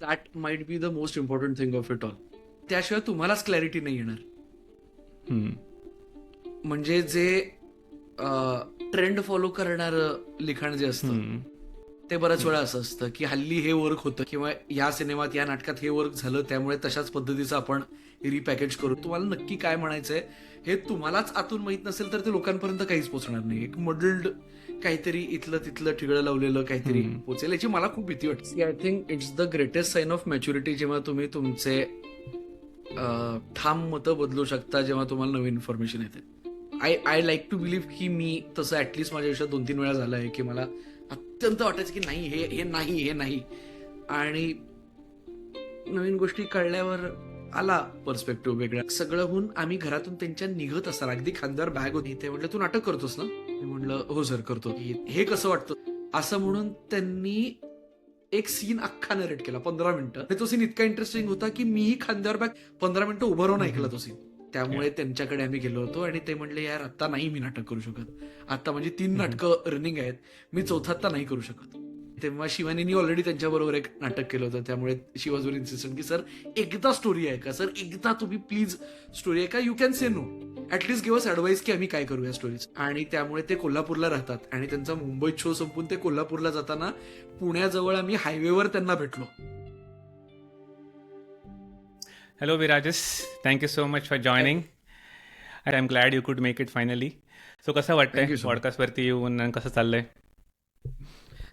That might be the most important thing of it all. त्याशिवाय तुम्हालाच clarity नाही येणार. हम्म. म्हणजे जे ट्रेंड फॉलो करणारं लिखाण जे असतं हम्म. ते बऱ्याच वेळा असं असतं की हल्ली हे वर्क होतं किंवा या सिनेमात या नाटकात हे वर्क झालं त्यामुळे तशाच पद्धतीचं आपण रिपॅकेज करू. तुम्हाला नक्की काय म्हणायचंय हे तुम्हालाच आतून माहित नसेल तर ते लोकांपर्यंत काहीच पोचणार नाही. एक मडल्ड काहीतरी इथलं तिथलं ठिगळं लावलेलं काहीतरी हम्म. पोचेल याची मला खूप भीती वाटते. I think it's the greatest sign of maturity जेव्हा तुम्ही तुमचे ठाम मतं बदलू शकता जेव्हा तुम्हाला नवीन इन्फॉर्मेशन येते. आय लाईक टू बिलीव्ह की मी तसं ऍटलिस्ट माझ्या आयुष्यात 2-3 वेळा झालं आहे की मला अत्यंत वाटायचं की नाही हे नाही आणि नवीन गोष्टी कळल्यावर आला पर्स्पेक्टिव्ह वेगळा. सगळं होऊन आम्ही घरातून त्यांच्या निघत असताना अगदी खांद्यावर बॅग होती. ते म्हटलं तू नाटक करतोस ना. मी म्हटलं हो सर करतो. हे कसं वाटतं असं म्हणून त्यांनी एक सीन अख्खा नरेट केला 15 मिनिटं. तो सीन इतका इंटरेस्टिंग होता की मीही खांद्यावर बॅग 15 मिनिटं उभं राहून ऐकला तो सीन. त्यामुळे त्यांच्याकडे आम्ही गेलो होतो आणि ते म्हणले यार आता नाही मी नाटक करू शकत. आता म्हणजे 3 नाटकं रनिंग आहेत, मी चौथा आता नाही करू शकत. तेव्हा शिवानीनी ऑलरेडी त्यांच्याबरोबर एक नाटक केलं होतं. त्यामुळे शी वॉज व्हेरी इन्सिस्टंट की सर एकदा स्टोरी आहे का सर, एकदा तुम्ही प्लीज स्टोरी आहे का, you can say no, at least give us advice की आम्ही काय करूया स्टोरीज. आणि त्यामुळे ते कोल्हापूरला राहतात आणि त्यांचा मुंबईत शो संपून ते कोल्हापूरला जाताना पुण्याजवळ आम्ही हायवेवर त्यांना भेटलो. Hello, Virajas. Thank you so much for joining. And I'm glad you could make it finally. So कसं वाटतंय Thank you so much. पॉडकास्टवरती येऊन आणि कसं चाललंय?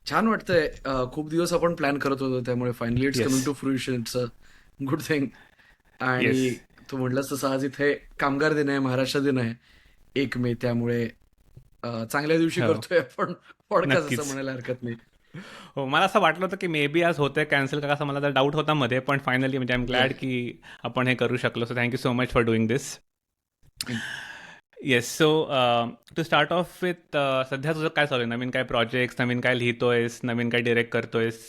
छान वाटतंय. खूप दिवस आपण प्लॅन करत होतो त्यामुळे finally it's Yes. Coming to fruition. It's a good thing. Yes. आणि तू म्हटलंस तसं आज इथे कामगार दिन आहे, महाराष्ट्र दिन आहे 1 मे. त्यामुळे चांगल्या दिवशी हो. करतोय आपण पॉडकास्ट असं नक्कीच. म्हणायला हरकत नाही. हो, मला असं वाटलं होतं की मे बी आज होतंय कॅन्सल का, असं मला तर डाऊट होता मध्ये, पण फायनली म्हणजे आय एम ग्लॅड की आपण हे करू शकलो. So thank you so much for doing this. Yes. So to start off with, सध्या तुझं काय चालू आहे? नवीन काय प्रोजेक्ट, नवीन काय लिहितोयस, नवीन काय डिरेक्ट करतोयस?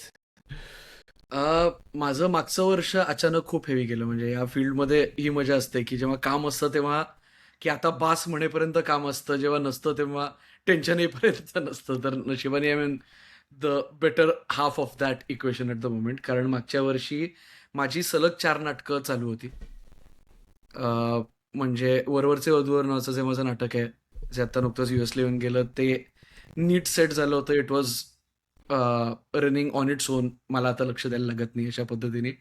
माझं मागचं वर्ष अचानक खूप हेवी गेलं. म्हणजे या फील्डमध्ये ही मजा असते की जेव्हा काम असतं तेव्हा की आता बास म्हणेपर्यंत काम असतं, जेव्हा नसतं तेव्हा टेन्शन येईपर्यंत नसतं. तर नशिबाने I mean the better half of that equation at the moment. कारण मागच्या वर्षी माझी सलग 4 नाटकं चालू होती. म्हणजे वरवरचे वधूवर नावाचं जे माझं नाटक आहे, जे आता नुकतंच युएसला येऊन गेलं, ते नीट सेट झालं होतं. It was running on its own. मला आता लक्ष द्यायला लागत नाही अशा पद्धतीने.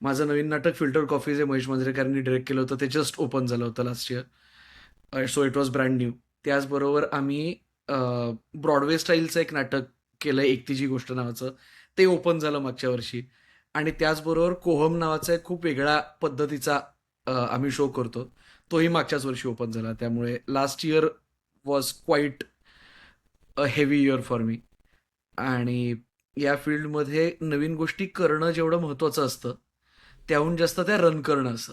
माझं नवीन नाटक फिल्टर कॉफी जे महेश मांजरेकरांनी डिरेक्ट केलं होतं ते जस्ट ओपन झालं होतं last year. So it was brand new. त्याचबरोबर आम्ही ब्रॉडवे स्टाईलचं एक नाटक केलंय, एकतीची गोष्ट नावाचं. ते ओपन झालं मागच्या वर्षी. आणि त्याचबरोबर कोहम नावाचा एक खूप वेगळ्या पद्धतीचा आम्ही शो करतो, तोही मागच्याच वर्षी ओपन झाला. त्यामुळे last year was quite a heavy year for me. आणि या फील्डमध्ये नवीन गोष्टी करणं जेवढं महत्वाचं असतं त्याहून जास्त त्या रन करणं असं.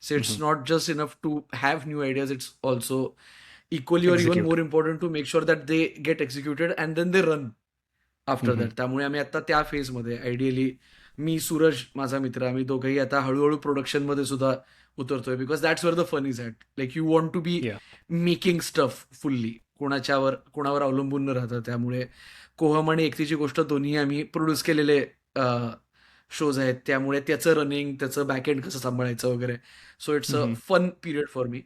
So it's not just enough to have new ideas, it's also equally or even execute. More important to make sure that they get executed and then they run after that. त्यामुळे आम्ही आता त्या फेजमध्ये ideally मी, सूरज माझा मित्र, आम्ही दोघंही आता हळूहळू प्रोडक्शनमध्ये सुद्धा उतरतोय. Because that's where the fun is at. Like you want to be yeah. Making stuff fully, कोणावर अवलंबून न राहतं. त्यामुळे कोहम आणि एकतीची गोष्ट दोन्ही आम्ही प्रोड्यूस केलेले शोज आहेत. त्यामुळे त्याचं रनिंग, त्याचं बॅकएंड कसं सांभाळायचं वगैरे. So it's a fun period for me.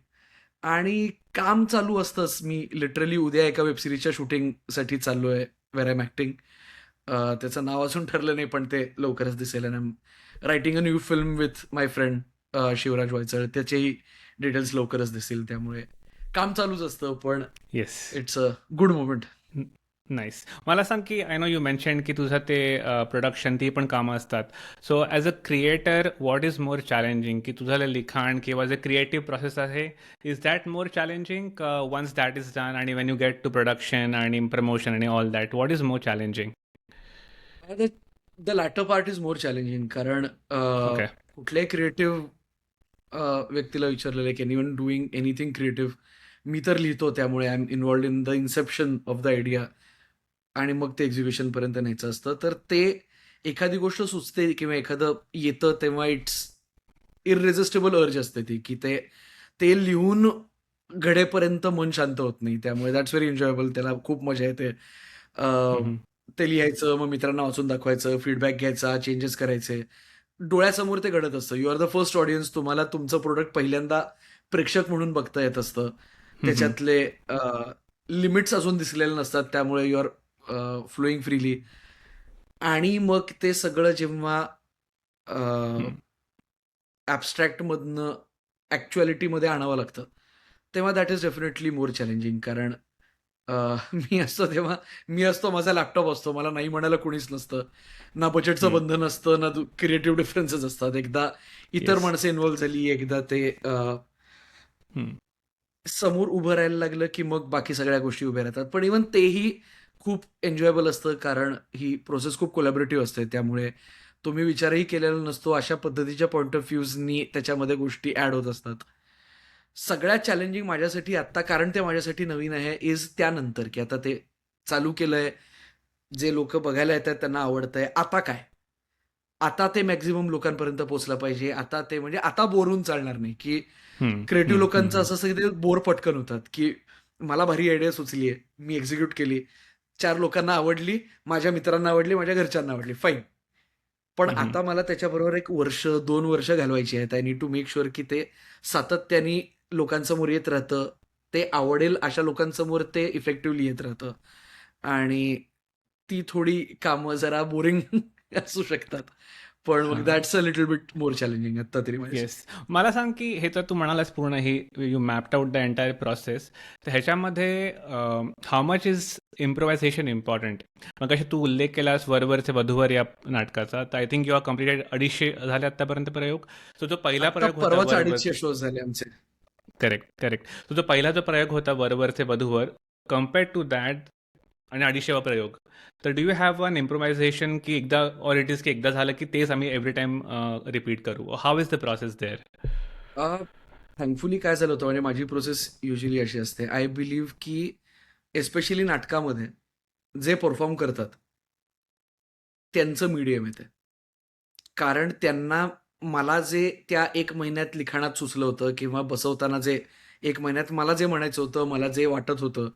आणि काम चालू असतंच. मी लिटरली उद्या एका वेबसिरीजच्या शूटिंगसाठी चाललो आहे, वेर आय एम ॲक्टिंग. त्याचं नाव अजून ठरलं नाही पण ते लवकरच दिसेल. And I am writing a new film with my friend Shivraj Waychal. त्याचेही डिटेल्स लवकरच दिसतील. त्यामुळे काम चालूच असतं, पण yes. It's a good moment. Nice. मला सांग की आय नो यू मेन्शन की तुझं ते प्रोडक्शन ती पण कामं असतात. So as a creator what is more challenging, की तुझं लिखाण किंवा जे क्रिएटिव्ह प्रोसेस आहे, is that more challenging once that is done आणि when you get to production आणि प्रमोशन आणि all that, what is more challenging? The latter part is more challenging. कारण ओके. कुठल्याही क्रिएटिव्ह व्यक्तीला विचारलेलं can even doing anything creative, मी तर लिहितो. त्यामुळे I am involved in the Inception of the idea आणि मग ते एक्झिक्युशन पर्यंत न्यायचं असतं. तर ते एखादी गोष्ट सुचते किंवा एखादं येतं तेव्हा इट्स इररेझिस्टेबल अर्ज असते ती, की ते ते लिहून घडेपर्यंत मन शांत होत नाही. त्यामुळे दॅट्स व्हेरी एन्जॉयबल. त्याला खूप मजा येते. ते लिहायचं, मग मित्रांना वाचून दाखवायचं, फीडबॅक घ्यायचा, चेंजेस करायचे. डोळ्यासमोर ते घडत असतं. You are the first audience. तुम्हाला तुमचं प्रोडक्ट पहिल्यांदा प्रेक्षक म्हणून बघता येत असतं. हं, हं. त्याच्यातले लिमिट्स अजून दिसलेले नसतात, त्यामुळे यू आर फ्लोईंग फ्रीली. आणि मग ते सगळं जेव्हा हं. ॲब्स्ट्रॅक्टमधनं ॲक्च्युअलिटीमध्ये आणावं लागतं, तेव्हा that is definitely more challenging. कारण मी असतो तेव्हा मी असतो, माझा लॅपटॉप असतो, मला नाही म्हणायला कोणीच नसतं. ना बजेटचं हं. बंधन असतं, ना क्रिएटिव्ह डिफरन्सेस असतात. एकदा इतर येस. माणसं इन्व्हॉल्व झाली, एकदा ते हं. समोर उभं राहायला लागलं, की मग बाकी सगळ्या गोष्टी उभ्या राहतात. पण इव्हन तेही खूप एन्जॉयबल असतं, कारण ही प्रोसेस खूप कोलॅबोरेटिव्ह असते. त्यामुळे तुम्ही विचारही केलेला नसतो, अशा पद्धतीच्या पॉइंट ऑफ व्ह्यूजनी त्याच्यामध्ये गोष्टी ॲड होत असतात. सगळ्यात चॅलेंजिंग माझ्यासाठी आत्ता, कारण ते माझ्यासाठी नवीन आहे, इज त्यानंतर, की आता ते चालू केलंय, जे लोकं बघायला येतात त्यांना आवडतंय. आता काय? आता ते मॅक्सिमम लोकांपर्यंत पोहोचलं पाहिजे. आता ते म्हणजे आता बोर होऊन चालणार नाही, की हं, क्रिएटिव्ह हं, हं, लोकांचं हं. असं असतं, की ते बोर पटकन होतात, की मला भारी आयडिया सुचली आहे, मी एक्झिक्यूट केली, 4 लोकांना आवडली, माझ्या मित्रांना आवडली, माझ्या घरच्यांना आवडली, फाईन. पण हं, हं. आता मला त्याच्याबरोबर 1 वर्ष, 2 वर्ष घालवायची आहेत. I need to make sure की ते सातत्याने लोकांसमोर येत राहतं. ते आवडेल अशा लोकांसमोर ते इफेक्टिव्हली येत राहतं. आणि ती थोडी कामं जरा बोरिंग असू शकतात. पण मग हां. That's a little bit more challenging आत्ता तरी येस. माझ्यासाठी. मला सांग, की हे तर तू म्हणालास पूर्ण ही you mapped out the entire process. तर ह्याच्यामध्ये how much is improvisation important? मगाशी तू उल्लेख केलास वरवरचे वधूवर या नाटकाचा. तर I think you are completed 250 झाले आत्तापर्यंत प्रयोग. तो जो पहिला आत्ता प्रयोग होता परवाच वरवर 250 शोज झाले आमचे. Correct, correct. तो जो पहिला जो प्रयोग होता वरवरचे वधूवर, कंपेअर्ड टू दॅट आणि 250वा प्रयोग. तर do you have one improvisation की एकदा ऑर इट इज की एकदा झालं की तेच आम्ही एव्हरी टाईम रिपीट करू? How is the process there? Thankfully काय झालं होतं, म्हणजे माझी प्रोसेस युजली अशी असते. आय बिलीव्ह की एस्पेशली नाटकामध्ये जे परफॉर्म करतात, त्यांचं मीडियम आहे ते. कारण त्यांना मला जे त्या 1 महिन्यात लिखाणात सुचलं होतं, किंवा बसवताना जे 1 महिन्यात मला जे म्हणायचं होतं, मला जे वाटत होतं,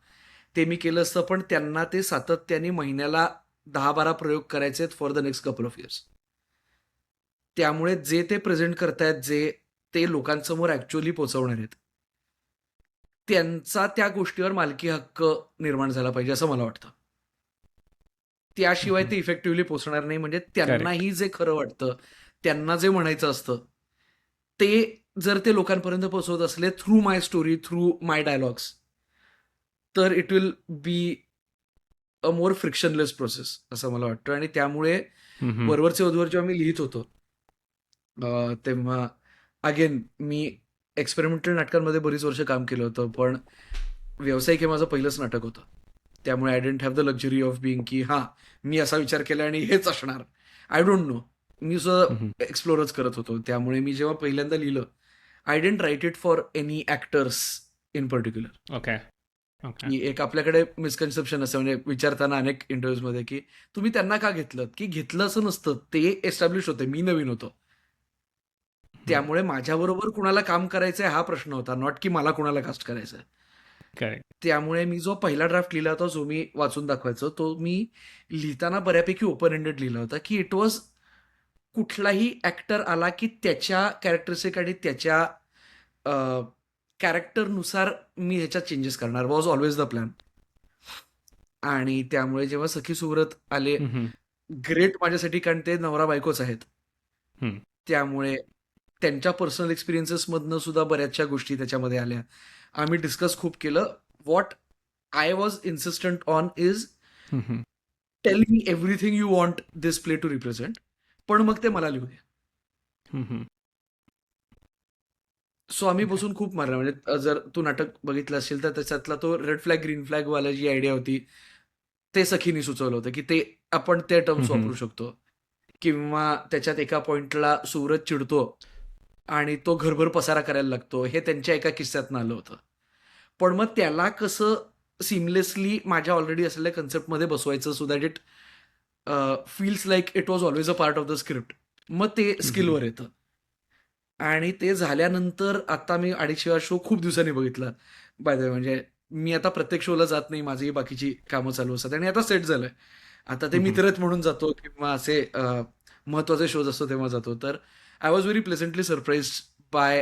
ते मी केलं असतं. पण त्यांना ते सातत्याने महिन्याला 10-12 प्रयोग करायचे आहेत for the next couple of years. त्यामुळे जे ते प्रेझेंट करतायत, जे ते लोकांसमोर ॲक्चुअली पोहोचवणार आहेत, त्यांचा त्या गोष्टीवर मालकी हक्क निर्माण झाला पाहिजे असं मला वाटतं. त्याशिवाय ते इफेक्टिव्हली पोहोचणार नाही. म्हणजे करेक्ट. त्यांनाही जे खरं वाटतं, त्यांना जे म्हणायचं असतं, ते जर ते लोकांपर्यंत पोहोचवत असले थ्रू माय स्टोरी, थ्रू माय डायलॉग्स, तर it will be a more frictionless process असं मला वाटतं. आणि त्यामुळे वरवरचे वधूवर जेव्हा मी लिहित होतो, तेव्हा अगेन मी एक्सपेरिमेंटल नाटकांमध्ये बरीच वर्ष काम केलं होतं. पण व्यावसायिक हे माझं पहिलंच नाटक होतं. त्यामुळे I didn't have the luxury of being, की हां, मी असा विचार केला आणि हेच असणार. I don't know. मी सुद्धा एक्सप्लोरच करत होतो. त्यामुळे मी जेव्हा पहिल्यांदा लिहिलं, I didn't write it for any actors in particular. Okay, okay. की एक आपल्याकडे मिसकन्सेप्शन असतं, म्हणजे विचारताना अनेक इंटरव्ह्यूजमध्ये, की तुम्ही त्यांना का घेतलत? की घेतलं असं नसतं. ते एस्टॅब्लिश होते. मी नवीन होतो. त्यामुळे माझ्याबरोबर कुणाला काम करायचंय हा प्रश्न होता, नॉट की मला कुणाला कास्ट करायचंय. करेक्ट. त्यामुळे मी जो पहिला ड्राफ्ट लिहिला होता, जो मी वाचून दाखवायचो, तो मी लिहिताना बऱ्यापैकी ओपन एंडेड लिहिला होता, की इट वॉज कुठलाही ॲक्टर आला, की त्याच्या कॅरेक्टरिस्टिक आणि त्याच्या कॅरेक्टरनुसार मी ह्याच्यात चेंजेस करणार, वॉज ऑलवेज द प्लॅन. आणि त्यामुळे जेव्हा सखी सुव्रत आले, ग्रेट माझ्यासाठी, कारण ते नवरा बायकोच आहेत. त्यामुळे त्यांच्या पर्सनल एक्सपिरियन्सेसमधनं सुद्धा बऱ्याचशा गोष्टी त्याच्यामध्ये आल्या. आम्ही डिस्कस खूप केलं. What I was insistent on is tell me everything you want this play to represent, पण मग ते मला लिहू दे. सो आम्ही ओके. बसून खूप मारलं. म्हणजे जर तू नाटक बघितलं असेल तर त्याच्यातला तो रेड फ्लॅग ग्रीन फ्लॅग वाला जी आयडिया होती, ते सखीनी सुचवलं होतं, की ते आपण ते टर्म्स वापरू शकतो. किंवा त्याच्यात एका पॉइंटला सुव्रत चिडतो आणि तो घरभर पसारा करायला लागतो, हे त्यांच्या एका किस्स्यातनं आलं होतं. पण मग त्याला कसं सिमलेसली माझ्या ऑलरेडी असलेल्या कन्सेप्टमध्ये बसवायचं, so that it feels like it was always a part of the script. मग ते स्किलवर येतं. आणि ते झाल्यानंतर आता मी 250 शो खूप दिवसांनी बघितला. बाय द वे, म्हणजे मी आता प्रत्येक शोला जात नाही. माझीही बाकीची कामं चालू असतात आणि आता सेट झालंय. आता ते मित्र आहेत म्हणून जातो किंवा असे महत्वाचे शोज असतो तेव्हा जातो. तर I was very प्लेझंटली surprise by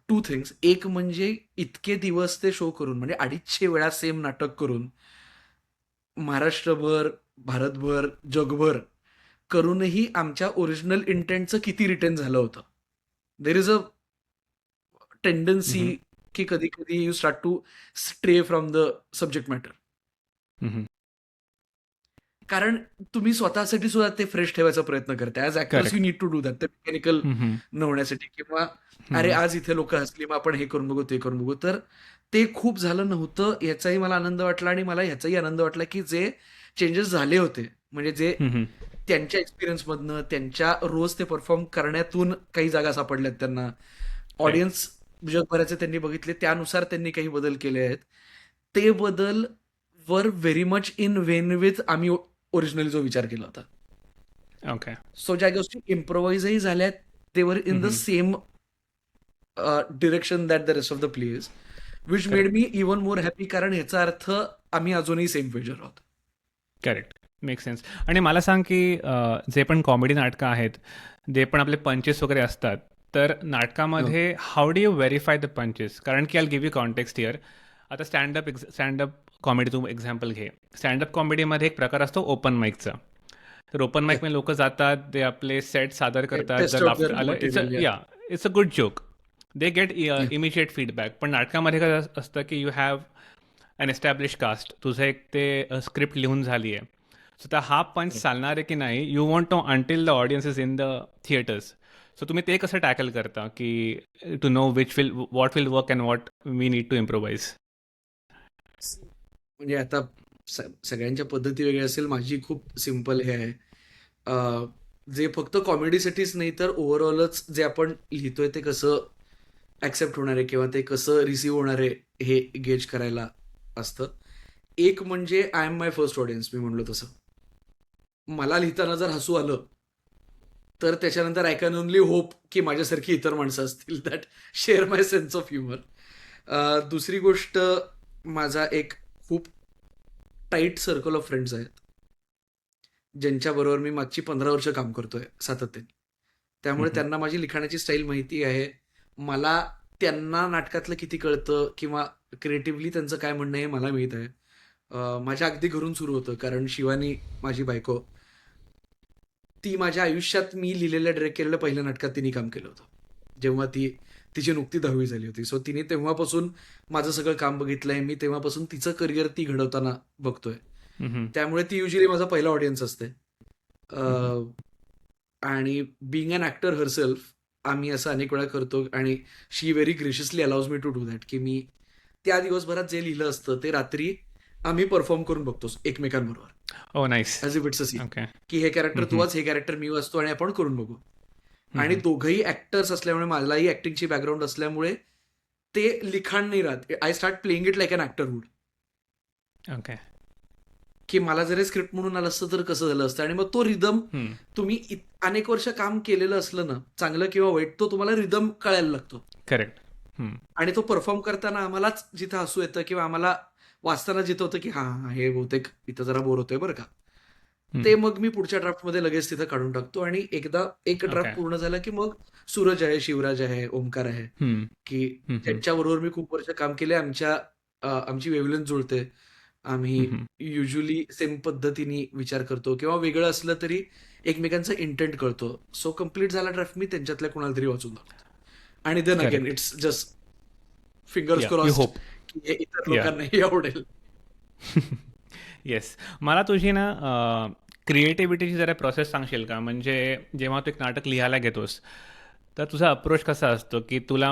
two things. एक म्हणजे इतके दिवस ते शो करून म्हणजे 250 वेळा सेम नाटक करून महाराष्ट्रभर, भारतभर, जगभर करूनही आमच्या ओरिजिनल इंटेंटचं किती रिटेन झालं होतं. देर इज अ टेंडन्सी हम्म, की कधी कधी you start to stray from the subject matter. Hmm. कारण तुम्ही स्वतःसाठी सुद्धा ते फ्रेश ठेवायचा प्रयत्न करता. As actors you correct. Need to do that. ते मेकॅनिकल हम्म, न होण्यासाठी किंवा अरे हम्म. आज इथे लोक हसली मग आपण हे करून बघू ते करून बघू. तर ते खूप झालं नव्हतं याचाही मला आनंद वाटला आणि मला ह्याचाही आनंद वाटला की जे चेंजेस झाले होते म्हणजे जे हम्म. त्यांच्या एक्सपिरियन्समधनं त्यांच्या रोज ते परफॉर्म करण्यातून काही जागा सापडल्यात त्यांना. राईट. ऑडियन्स जगभराचे त्यांनी बघितले त्यानुसार त्यांनी काही बदल केले आहेत. ते बदल वर very much in Wien with आम्ही ओरिजिनली जो विचार केला होता. ओके. सो ज्या गोष्टी इम्प्रोव्हाइजही झाल्या they were in the same direction that the rest of the players which made correct. मी इवन मोर हॅपी कारण ह्याचा अर्थ आम्ही अजूनही सेम पेजवर आहोत. करेक्ट. Make sense. आणि मला सांग की जे पण कॉमेडी नाटकं आहेत, जे पण आपले पंचेस वगैरे असतात, तर हो. नाटकामध्ये how do you verify the पंचेस? कारण की I give you context here. आता स्टँडअप कॉमेडी तू एक्झाम्पल घे. स्टँडअप कॉमेडीमध्ये एक प्रकार असतो ओपन माईकचा. तर ओपन माईकमध्ये लोक जातात, ते आपले सेट सादर करतात. जर टेस्ट आउट लाफ्टर देअर आलं, material. It's a good joke. They get ya immediate feedback. पण नाटकामध्ये काय असतं की you have an establish cast. तुझं एक ते स्क्रिप्ट लिहून झाली आहे. सो तर हा पंच चालणार आहे की नाही, you won't know until the audience is in the theatres. So तुम्ही ते कसं टॅकल करता की to know what will work and what we need to improvise? म्हणजे आता सगळ्यांच्या पद्धती वेगळ्या असेल. माझी खूप सिम्पल हे आहे. जे फक्त कॉमेडीसाठीच नाही तर ओव्हरऑलच जे आपण लिहितोय ते कसं ऍक्सेप्ट होणार आहे किंवा ते कसं रिसिव्ह होणार आहे हे गेज करायला असतं. एक म्हणजे I am my first audience. मी म्हणलो तसं मला लिहिताना जर हसू आलं तर त्याच्यानंतर आय कॅन ओनली होप की माझ्यासारखी इतर माणसं असतील that share my sense of humour. दुसरी गोष्ट माझा एक खूप टाईट सर्कल ऑफ फ्रेंड्स आहेत ज्यांच्याबरोबर मी मागची 15 वर्ष काम करतोय सातत्याने. त्यामुळे त्यांना माझी लिखाणाची स्टाईल माहिती आहे. मला त्यांना नाटकातलं किती कळतं किंवा क्रिएटिव्हली त्यांचं काय म्हणणं आहे मला माहीत आहे. माझ्या अगदी घरून सुरू होतं कारण शिवानी माझी बायको ती माझ्या आयुष्यात मी लिहिलेल्या डायरेक्ट केलेल्या पहिल्या नाटकात तिने काम केलं होतं जेव्हा तिची नुकती 10वी झाली होती. सो तिने तेव्हापासून माझं सगळं काम बघितलंय. मी तेव्हापासून तिचं करिअर ती घडवताना बघतोय. त्यामुळे ती युजली माझा पहिला ऑडियन्स असते. आणि बिंग अन ऍक्टर हरसेल्फ आम्ही असं अनेक वेळा करतो आणि she very graciously allows me to do that की मी त्या दिवसभरात जे लिहिलं असतं ते रात्री आम्ही परफॉर्म करून बघतो एकमेकांबरोबर oh nice. As if it's a scene okay. की हे कॅरेक्टर तू वाच हे कॅरेक्टर मी वाचतो आणि आपण करून बघू. आणि दोघंही ऍक्टर्स असल्यामुळे मलाही ऍक्टिंगची बॅकग्राऊंड असल्यामुळे ते लिखाण नाही राहत. I start playing it like an actor would okay. की मला जर स्क्रिप्ट म्हणून आलं असतं तर कसं झालं असतं. आणि मग तो रिदम तुम्ही अनेक वर्ष काम केलेलं असलं ना चांगलं किंवा वाईट तो तुम्हाला रिदम कळायला लागतो. करेक्ट. आणि तो परफॉर्म करताना आम्हालाच जिथं हसू येतं किंवा आम्हाला वाचताना जिथं होतं की हा हे बहुतेक इथं जरा बोर होतोय बरं का, ते मग मी पुढच्या ड्राफ्टमध्ये लगेच तिथं काढून टाकतो. आणि एकदा एक ड्राफ्ट ओके. पूर्ण झाला की मग सूरज आहे, शिवराज आहे, ओमकार आहे की ज्यांच्याबरोबर मी खूप वर्ष काम केले. आमची वेवलेंथ जुळते. आम्ही युजली सेम पद्धतीने विचार करतो किंवा वेगळं असलं तरी एकमेकांचा इंटेंट कळतो. सो कम्प्लीट झाला ड्राफ्ट मी त्यांच्यातल्या कोणाला तरी वाचून दाखवतो. आणि then again correct. It's just fingers ya you crossed hope. की हे इतर या. लोकांनाही आवडेल. येस. मला तुझी ना क्रिएटिव्हिटीची जरा प्रोसेस सांगशील का? म्हणजे जेव्हा तू एक नाटक लिहायला घेतोस, तर तुझा अप्रोच कसा असतो? की तुला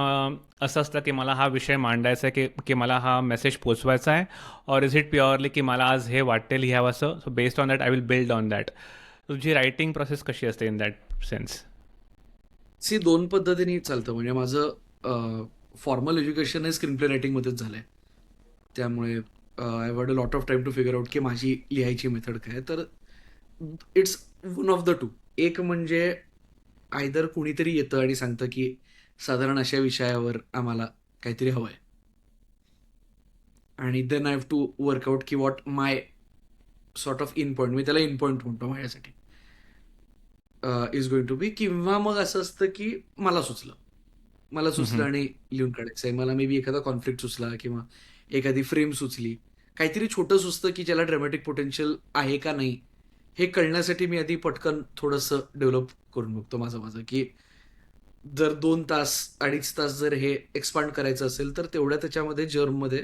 असं असतं की मला हा विषय मांडायचा आहे की की मला हा मेसेज पोचवायचा आहे, ऑर इज इट प्युअरली की मला आज हे वाटते लिहावंसं, so based on that I will build on that. तुझी रायटिंग प्रोसेस कशी असते इन दॅट सेन्स? सी दोन पद्धतीने चालतं. म्हणजे माझं फॉर्मल एज्युकेशन हे स्क्रीन प्ले रायटिंगमध्येच झालंय. त्यामुळे I had a lot of time to figure out की माझी लिहायची मेथड काय. तर it's one of the two. एक म्हणजे आयदर कुणीतरी येतं आणि सांगतं की साधारण अशा विषयावर आम्हाला काहीतरी हवं आहे आणि then I have to work out की what my sort of in point, मी त्याला इन पॉईंट म्हणतो माझ्यासाठी, इज गोइंग टू बी. किंवा मग असं असतं की मला सुचलं आणि लिहून काढायचं आहे. मला मे बी एखादा कॉन्फ्लिक्ट सुचला किंवा एखादी फ्रेम सुचली, काहीतरी छोटं सुचतं की ज्याला ड्रॅमॅटिक पोटेन्शियल आहे का नाही हे कळण्यासाठी मी आधी पटकन थोडंसं डेव्हलप करून बघतो माझं की जर 2 तास 2.5 तास जर हे एक्सपांड करायचं असेल तर तेवढ्या त्याच्यामध्ये जर्ममध्ये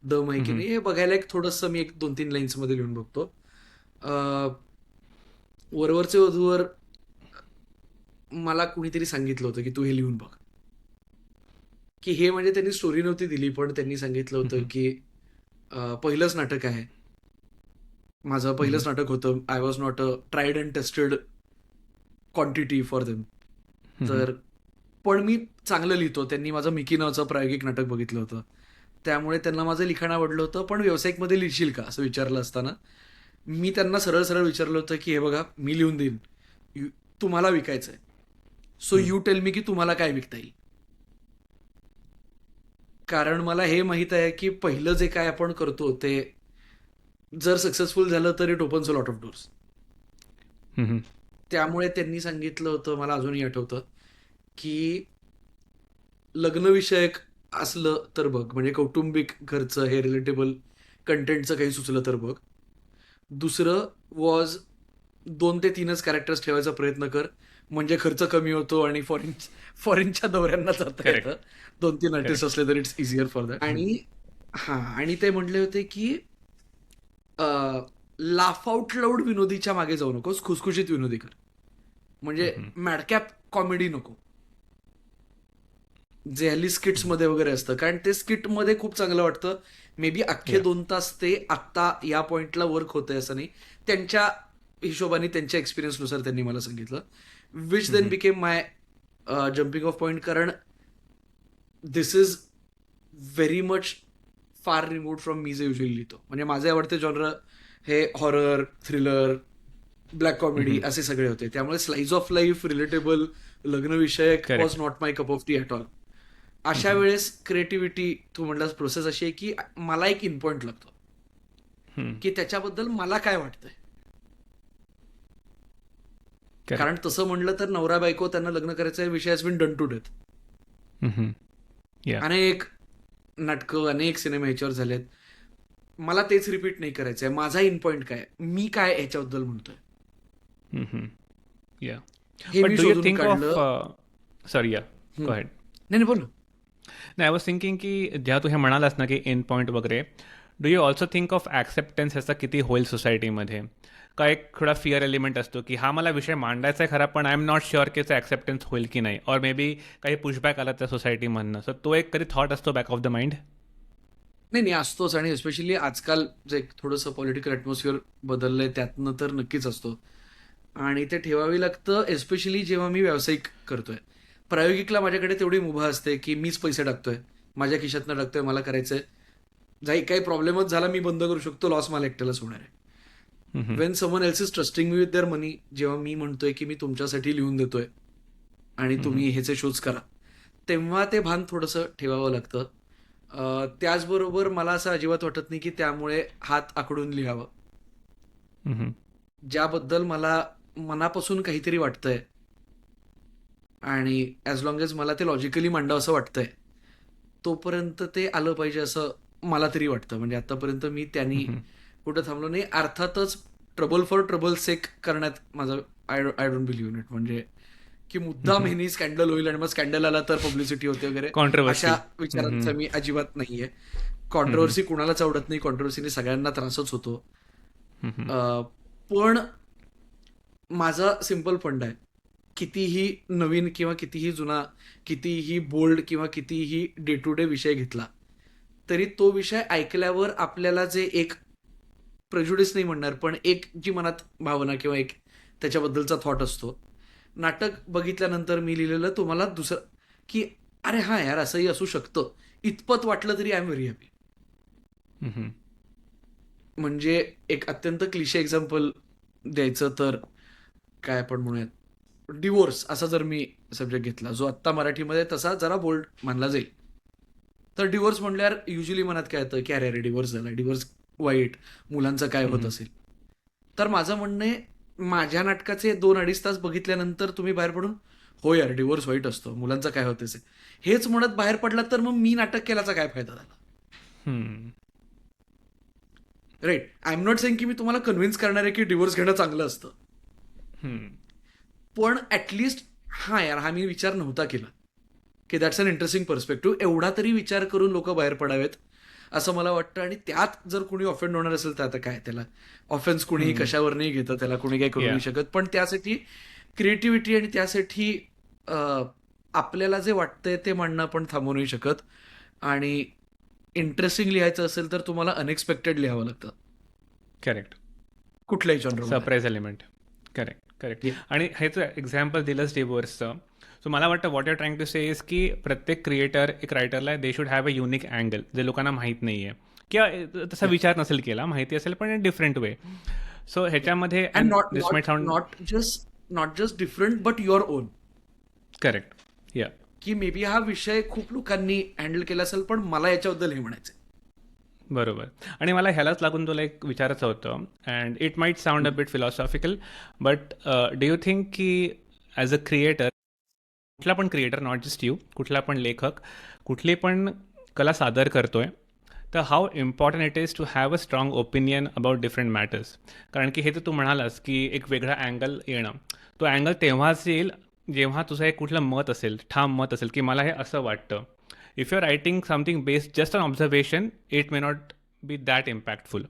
दम आहे की नाही हे बघायला एक थोडंसं मी 1-2-3 लाईन्समध्ये लिहून बघतो. वरवरचे वधूवर मला कुणीतरी सांगितलं होतं की तू हे लिहून बघ, की हे म्हणजे त्यांनी स्टोरी नव्हती दिली पण त्यांनी सांगितलं होतं की पहिलंच नाटक आहे माझं, पहिलंच नाटक होतं. I was not a triad and tested quantity for them. तर पण मी चांगलं लिहितो. त्यांनी माझं मिकी नावाचं प्रायोगिक नाटक बघितलं होतं, त्यामुळे त्यांना माझं लिखाण आवडलं होतं. पण व्यावसायिकमध्ये लिहिशील का असं विचारलं असताना मी त्यांना सरळ सरळ विचारलं होतं की हे बघा मी लिहून देईन, तुम्हाला विकायचं आहे, सो यू टेल मी की तुम्हाला काय विकता येईल. कारण मला हे माहित आहे की पहिलं जे काय आपण करतो ते जर सक्सेसफुल झालं तर it opens a lot of doors. त्यामुळे त्यांनी सांगितलं होतं, मला अजूनही आठवतं, की लग्नविषयक असलं तर बघ, म्हणजे कौटुंबिक घरचं हे रिलेटेबल कंटेंटचं काही सुचलं तर बघ. दुसरं वॉज 2 ते 3च कॅरेक्टर्स ठेवायचा प्रयत्न कर, म्हणजे खर्च कमी होतो आणि फॉरेनच्या दौऱ्यांना जाता येतं. 2-3 आर्टिस्ट असले तर इट्स इझियर फॉर दॅट. आणि ते म्हणले होते की लाफ आउट लाऊड विनोदीच्या मागे जाऊ नकोस, खुसखुशीत विनोदी कर, म्हणजे मॅडकॅप कॉमेडी नको, जे हल्ली स्किट्समध्ये वगैरे असतं. कारण ते स्किटमध्ये खूप चांगलं वाटतं. मे बी अख्खे 2 तास ते आत्ता या पॉइंटला वर्क होतंय असं नाही, त्यांच्या हिशोबाने त्यांच्या एक्सपिरियन्सनुसार त्यांनी मला सांगितलं, which then became my jumping off point. कारण this is very much far removed from me जे युजली लिहितो. म्हणजे माझे आवडते जॉनर हे हॉरर, थ्रिलर, ब्लॅक कॉमेडी असे सगळे होते. त्यामुळे स्लाइस ऑफ लाईफ, रिलेटेबल, लग्नविषयक was not my cup of tea at all. अशा वेळेस क्रिएटिव्हिटी, तू म्हणलास प्रोसेस अशी आहे की मला एक इन पॉइंट लागतो की त्याच्याबद्दल मला काय वाटतंय. कारण तसं म्हणलं तर नवरा बायको त्यांना लग्न करायचा विषय has been done to death. अनेक नाटकं, अनेक सिनेमे ह्याच्यावर झालेत. मला तेच रिपीट नाही करायचंय. माझा इन पॉइंट काय, मी काय ह्याच्याबद्दल म्हणतोय हे मी शोधून काढलं. नाही बोल. नाही, आय वॉज थिंकिंग की जेव्हा तू हे म्हणालास ना की एन पॉईंट वगैरे, do you also think of acceptance ह्याचा किती होईल सोसायटीमध्ये? का एक थोडा फिअर एलिमेंट असतो की हा मला विषय मांडायचा आहे खरा, पण आय एम नॉट शुअर की याचा ॲक्सेप्टन्स होईल की नाही, और मे बी काही पुशबॅक आला त्या सोसायटीमधनं, सो तो एक कधी थॉट असतो बॅक ऑफ द माइंड? नाही असतोच. आणि एस्पेशली आजकाल जे थोडंसं पॉलिटिकल ॲटमॉस्फिअर बदललंय त्यातनं तर नक्कीच असतो. आणि ते ठेवावी लागतं, एस्पेशली जेव्हा मी व्यावसायिक करतोय. प्रायोगिकला माझ्याकडे तेवढी मुभा असते की मीच पैसे टाकतोय, माझ्या खिशातनं टाकतोय, मला करायचंय, काही प्रॉब्लेमच झाला मी बंद करू शकतो, लॉस मला एकट्यालाच होणार आहे. Wien someone else is trusting me with their मनी, जेव्हा मी म्हणतोय की मी तुमच्यासाठी लिहून देतोय आणि तुम्ही ह्याचे शोज करा, तेव्हा ते भान थोडंसं ठेवावं लागतं. त्याचबरोबर मला असं अजिबात वाटत नाही की त्यामुळे हात आखडून लिहावं. ज्याबद्दल मला मनापासून काहीतरी वाटतंय आणि ॲज लॉंग एज मला ते लॉजिकली मांडावं असं वाटतंय तोपर्यंत ते आलं पाहिजे असं मला तरी वाटतं. म्हणजे आतापर्यंत मी त्यांनी कुठं थांबलो नाही. अर्थातच ट्रबल फॉर ट्रबल सेक करण्यात माझं I don't believe in it. म्हणजे की मुद्दाम ह्यानी स्कॅन्डल होईल आणि मग स्कॅन्डल आला तर पब्लिसिटी होते वगैरे, अशा विचारांचा मी अजिबात नाहीये. कॉन्ट्रोवर्सी कुणालाच आवडत नाही, कॉन्ट्रोवर्सीने सगळ्यांना त्रासच होतो. पण माझा सिम्पल फंड आहे, कितीही नवीन किंवा कितीही जुना, कितीही बोल्ड किंवा कितीही डे टू डे विषय घेतला तरी तो विषय ऐकल्यावर आपल्याला जे एक प्रेजुडिस नाही म्हणणार, पण एक जी मनात भावना किंवा एक त्याच्याबद्दलचा थॉट असतो. नाटक बघितल्यानंतर मी लिहिलेलं तुम्हाला दुसरं की अरे हा यार असंही असू शकतं इतपत वाटलं तरी आय एम व्हेरी हॅपी. म्हणजे एक अत्यंत क्लिशे एक्झाम्पल द्यायचं तर काय आपण म्हणूयात, डिवोर्स असा जर मी सब्जेक्ट घेतला, जो आत्ता मराठीमध्ये तसा जरा बोल्ड मानला जाईल, तर डिवोर्स म्हणल्यावर युजली मनात काय येतं की अरे डिवोर्स झाला, डिवोर्स वाईट, मुलांचं काय होत असेल. तर माझं म्हणणं आहे, माझ्या नाटकाचे 2-2.5 तास बघितल्यानंतर तुम्ही बाहेर पडून, हो यार डिवोर्स वाईट असतो, मुलांचं काय होतेच आहे, हेच म्हणत बाहेर पडला तर मग मी नाटक केल्याचा काय फायदा झाला? Hmm. Right. I am not saying की मी तुम्हाला कन्व्हिन्स करणार आहे की डिवोर्स घेणं चांगलं असतं, हम्म. पण ऍटलिस्ट हा यार हा मी विचार नव्हता केला की दॅट्स अन इंटरेस्टिंग पर्स्पेक्टिव्ह, एवढा तरी विचार करून लोक बाहेर पडावेत असं मला वाटतं. आणि त्यात जर कोणी ऑफेंड होणार असेल तर आता काय, त्याला ऑफेन्स कोणीही कशावर नाही घेतं, त्याला कोणी काही करू Yeah. नाही शकत. पण त्यासाठी क्रिएटिव्हिटी आणि त्यासाठी आपल्याला जे वाटतंय ते म्हणणं आपण थांबवू नाही शकत. आणि इंटरेस्टिंग लिहायचं असेल तर तुम्हाला अनएक्सपेक्टेड लिहावं लागतं करेक्ट. कुठल्याही जॉनरमध्ये. Surprise element. Correct, correct. Yeah. आणि ह्याचं एक्झाम्पल दिलंच डिवोर्सचं. सो मला वाटतं what are trying to say is की प्रत्येक क्रिएटर, एक रायटरला they should have a unique angle जे लोकांना माहीत नाही आहे, किंवा तसा विचार नसेल केला, माहिती असेल पण इन डिफरंट वे. सो ह्याच्यामध्ये and this might sound not just different but your on. Correct. या. की मे बी हा विषय खूप लोकांनी हँडल केला असेल पण मला याच्याबद्दल हे म्हणायचं. बरोबर. आणि मला ह्यालाच लागून तुला एक विचारायचं होतं, and it might sound a bit philosophical, but do you think की ॲज अ क्रिएटर, कुठला पण क्रिएटर, नॉट जस्ट यू, कुठला पण लेखक कुठली पण कला सादर करतोय, तर how important it is to have a strong opinion about different matters. कारण की हे तर तू म्हणालास की एक वेगळा अँगल येणं, तो अँगल तेव्हाच येईल जेव्हा तुझं एक कुठलं मत असेल, ठाम मत असेल की मला हे असं वाटतं. If you are writing something based just on observation, it may not be that impactful.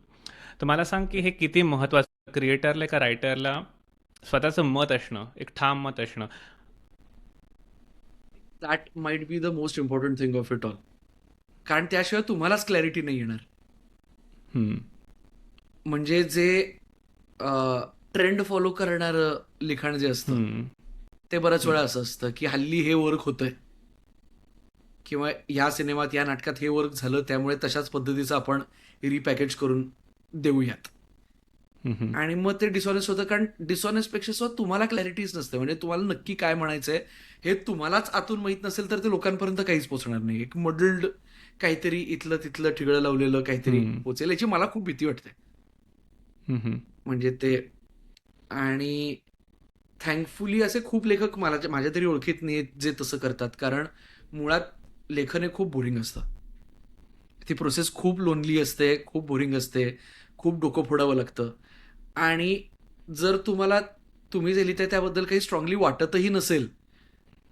तर मला सांग की हे किती महत्त्वाचं क्रिएटरला का रायटरला स्वतःचं मत असणं, एक ठाम मत असणं. That might be the most important thing of it all. कारण त्याशिवाय तुम्हालाच क्लॅरिटी नाही येणार. हम्म. म्हणजे जे ट्रेंड फॉलो करणारं लिखाण जे असतं हम्म. ते बऱ्याच वेळा असं असतं की हल्ली हे वर्क होतंय, किंवा या सिनेमात या नाटकात हे वर्क झालं त्यामुळे तशाच पद्धतीचं आपण रिपॅकेज करून देऊयात. हम्म. आणि मग ते डिसऑनेस्ट होतं. कारण डिसऑनेस्टपेक्षा सुद्धा तुम्हाला क्लॅरिटीच नसते. म्हणजे तुम्हाला नक्की काय म्हणायचंय हे तुम्हालाच आतून माहीत नसेल तर ते लोकांपर्यंत काहीच पोहोचणार नाही. एक मडल्ड काहीतरी इथलं तिथलं ठिगळं लावलेलं काहीतरी पोचेल, याची मला खूप भीती वाटते. हम्म. म्हणजे ते, आणि थँकफुली असे खूप लेखक माझ्या तरी ओळखीत नाहीत जे तसं करतात. कारण मुळात लेखन हे खूप बोरिंग असतं. ती प्रोसेस खूप लोनली असते, खूप बोरिंग असते, खूप डोकं फोडावं लागतं. आणि जर तुम्ही जे लिहिताय त्याबद्दल काही स्ट्रॉंगली वाटतही नसेल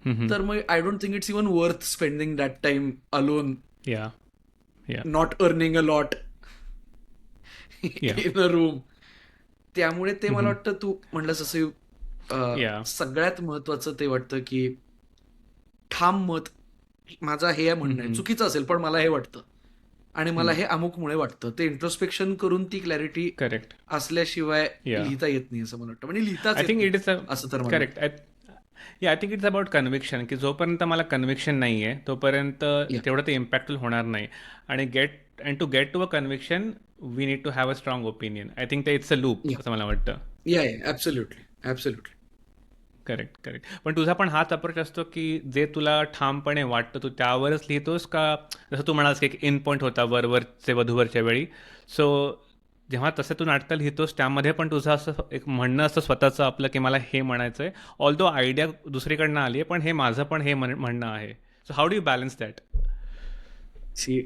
हम्म. तर मग I don't think it's even worth spending that time alone, या. या. Not earning a lot Yeah. In a room. त्यामुळे ते मला Mhm. वाटतं तू म्हणलंस असं Yeah. सगळ्यात महत्वाचं ते वाटतं की ठाम मत, माझा हे म्हणणं आहे, चुकीचं असेल पण मला हे वाटतं आणि मला हे अमुकमुळे वाटतं, ते इंट्रोस्पेक्शन करून ती क्लॅरिटी Correct. असल्याशिवाय Yeah. लिहिता येत नाही असं मला वाटतं. म्हणजे लिहिताच I येत think नाही it is a असं तर मला correct. I think it's about conviction, की जोपर्यंत मला कन्व्हिक्शन नाही आहे तोपर्यंत Yeah. तेवढं ते इम्पॅक्टफुल होणार नाही. आणि to get to a conviction we need to have a strong opinion. I think ते इट्स अ लूप Yeah. असं मला वाटतं. या ॲब्सोल्युटली. Correct, correct. पण तुझा पण हाच अप्रोच असतो की जे तुला ठामपणे वाटतं तू त्यावरच लिहितोस, का जसं तू म्हणालास की एक इन पॉईंट होता वरवरचे वधूवरच्या वेळी, सो जेव्हा तसं तू नाटकं लिहितोस त्यामध्ये पण तुझं असं एक म्हणणं असतं स्वतःचं आपलं की मला हे म्हणायचं आहे, ऑल्दो आयडिया दुसरीकडनं आली आहे पण हे माझं पण हे म्हणणं आहे. So how do you balance that? See,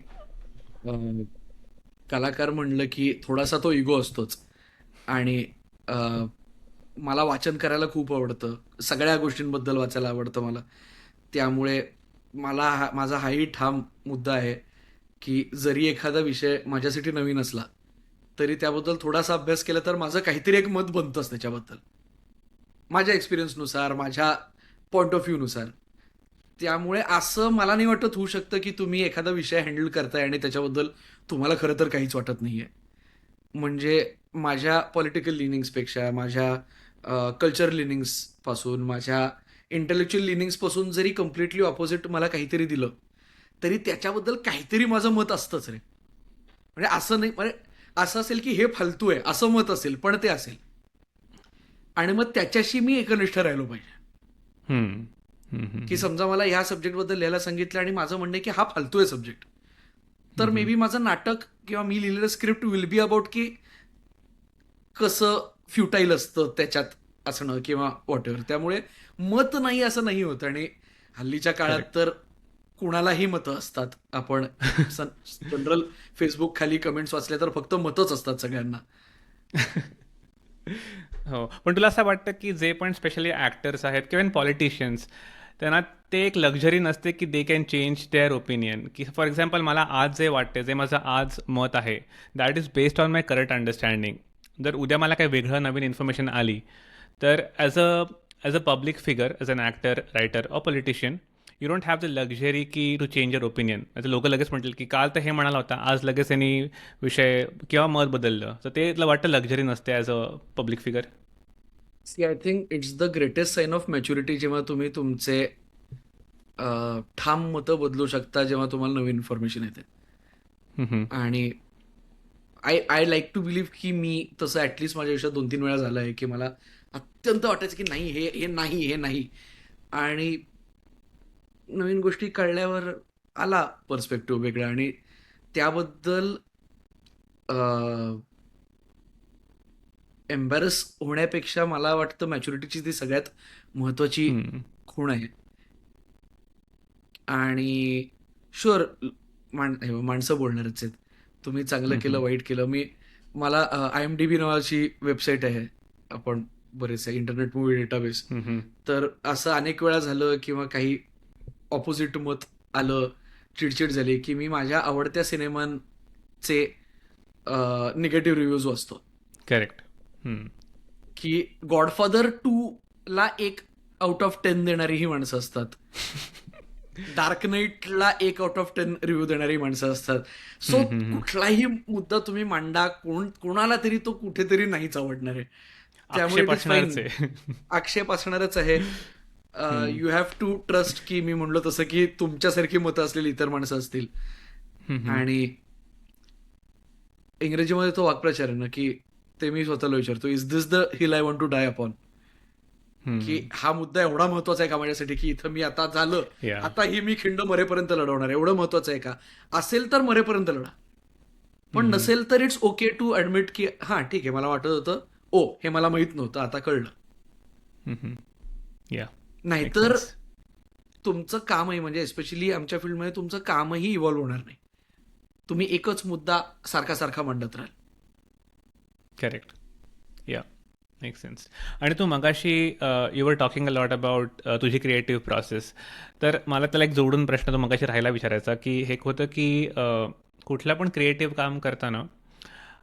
कलाकार म्हणलं की थोडासा तो इगो असतोच. आणि मला वाचन करायला खूप आवडतं, सगळ्या गोष्टींबद्दल वाचायला आवडतं मला. त्यामुळे माझा हाही ठाम मुद्दा आहे की जरी एखादा विषय माझ्यासाठी नवीन असला तरी त्याबद्दल थोडासा अभ्यास केला तर माझं काहीतरी एक मत बनतंच त्याच्याबद्दल, माझ्या एक्सपिरियन्सनुसार, माझ्या पॉइंट ऑफ व्ह्यूनुसार. त्यामुळे असं मला नाही वाटत होऊ शकतं की तुम्ही एखादा विषय हँडल करताय आणि त्याच्याबद्दल तुम्हाला खरं तर काहीच वाटत नाहीये. म्हणजे माझ्या पॉलिटिकल लिनिंग्सपेक्षा, माझ्या कल्चर लिनिंग्सपासून, माझ्या इंटेलेक्च्युअल लिनिंग्सपासून जरी कम्प्लिटली ऑपोजिट मला काहीतरी दिलं तरी त्याच्याबद्दल काहीतरी माझं मत असतंच रे. म्हणजे असं नाही, म्हणजे असं असेल की हे फालतू आहे असं मत असेल पण ते असेल, आणि मग त्याच्याशी मी एकनिष्ठ राहिलो पाहिजे. की समजा मला ह्या सब्जेक्टबद्दल लिहायला सांगितलं आणि माझं म्हणणं आहे की हा फालतू आहे सब्जेक्ट, तर मे बी माझं नाटक किंवा मी लिहिलेलं स्क्रिप्ट विल बी अबाउट की कसं फ्युटाईल असतं त्याच्यात असणं किंवा वॉटेवर. त्यामुळे मत नाही असं नाही होत. आणि हल्लीच्या काळात करेक्ट. तर कुणालाही मतं असतात. आपण जनरल फेसबुक खाली कमेंट्स वाचल्या तर फक्त मतच असतात सगळ्यांना. हो. पण तुला असं वाटतं की जे पण स्पेशली ॲक्टर्स आहेत किंवा पॉलिटिशियन्स त्यांना ते एक लक्झरी नसते की they can change their opinion, की फॉर एक्झाम्पल मला आज जे वाटते, जे माझं आज मत आहे, that is based on my current understanding. जर उद्या मला काही वेगळं नवीन इन्फॉर्मेशन आली, तर as a public figure, as an actor, writer or politician, you don't have the luxury की टू चेंज युअर ओपिनियन. आता लोक लगेच म्हणतील की काल तर हे म्हणाला होता, आज लगेच त्यांनी विषय किंवा मत बदललं. तर ते तुला वाटतं लक्झरी नसते as a public figure? See I think it's the greatest sign of maturity जेव्हा तुम्ही तुमचे ठाम मतं बदलू शकता जेव्हा तुम्हाला नवीन इन्फॉर्मेशन येते. आणि आय लाईक टू बिलीव्ह की मी तसं ॲटलिस्ट माझ्या आयुष्यात 2-3 वेळा झालं आहे की मला अत्यंत वाटायचं की नाही हे हे नाही हे नाही. आणि नवीन गोष्टी कळल्यावर आला पर्स्पेक्टिव्ह वेगळा. आणि त्याबद्दल एम्बॅरस होण्यापेक्षा मला वाटतं मॅच्युरिटीची ती सगळ्यात महत्वाची खूण आहे. आणि शुअर माणसं बोलणारच आहेत. तुम्ही चांगलं केलं वाईट केलं. मला IMDb नावाची वेबसाईट आहे. आपण बरेचसे इंटरनेट मूव्ही डेटाबेस. तर असं अनेक वेळा झालं किंवा काही ऑपोजिट मत आलं, चिडचिड झाली की मी माझ्या आवडत्या सिनेमांचे निगेटिव्ह रिव्ह्यूज वाचतो. करेक्ट. की गॉडफादर 2 ला 1 आउट ऑफ 10 देणारी ही माणसं असतात. डार्क नाईटला 1 आउट ऑफ 10 रिव्ह्यू देणारी माणसं असतात. सो कुठलाही मुद्दा तुम्ही मांडा, कोणाला तरी तो कुठेतरी नाहीच आवडणार आहे. त्यामुळे आक्षेप इट इज फाईन. असणारच आहे. आक्षेप असणारच आहे. यू हॅव टू ट्रस्ट की मी म्हणलो तसं की तुमच्यासारखी मतं असलेली इतर माणसं असतील. आणि इंग्रजीमध्ये तो वाक्प्रचार आहे ना की ते मी स्वतःला विचारतो, is this the hill I want to die upon? की हा मुद्दा एवढा महत्वाचा आहे का माझ्यासाठी की इथं मी आता झालं, Yeah. आता ही मी खिंड मरेपर्यंत लढवणार, एवढं महत्वाचं आहे का? असेल तर मरेपर्यंत लढा. पण नसेल तर इट्स ओके टू ऍडमिट की हा ठीक आहे, मला वाटत होतं, ओ हे मला माहित नव्हतं, आता कळलं. या. नाहीतर तुमचं कामही, म्हणजे एस्पेशली आमच्या फील्डमध्ये तुमचं कामही इव्हॉल्व्ह होणार नाही. तुम्ही एकच मुद्दा सारखा सारखा मांडत राहाल. करेक्ट. या, मेक सेन्स. आणि तू मगाशी you were talking a lot about तुझी क्रिएटिव्ह प्रोसेस. तर मला त्याला एक जोडून प्रश्न तो मगाशी राहायला विचारायचा, की हे होतं की कुठलं पण क्रिएटिव्ह काम करताना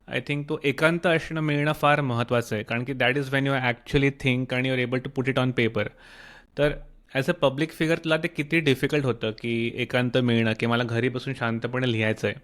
आय थिंक तो एकांत असणं मिळणं फार महत्त्वाचं आहे. कारण की that is when you actually think आणि you are able to put it on paper. तर ॲज अ पब्लिक फिगर तुला ते किती डिफिकल्ट होतं की एकांत मिळणं, की मला घरी बसून शांतपणे लिहायचं आहे?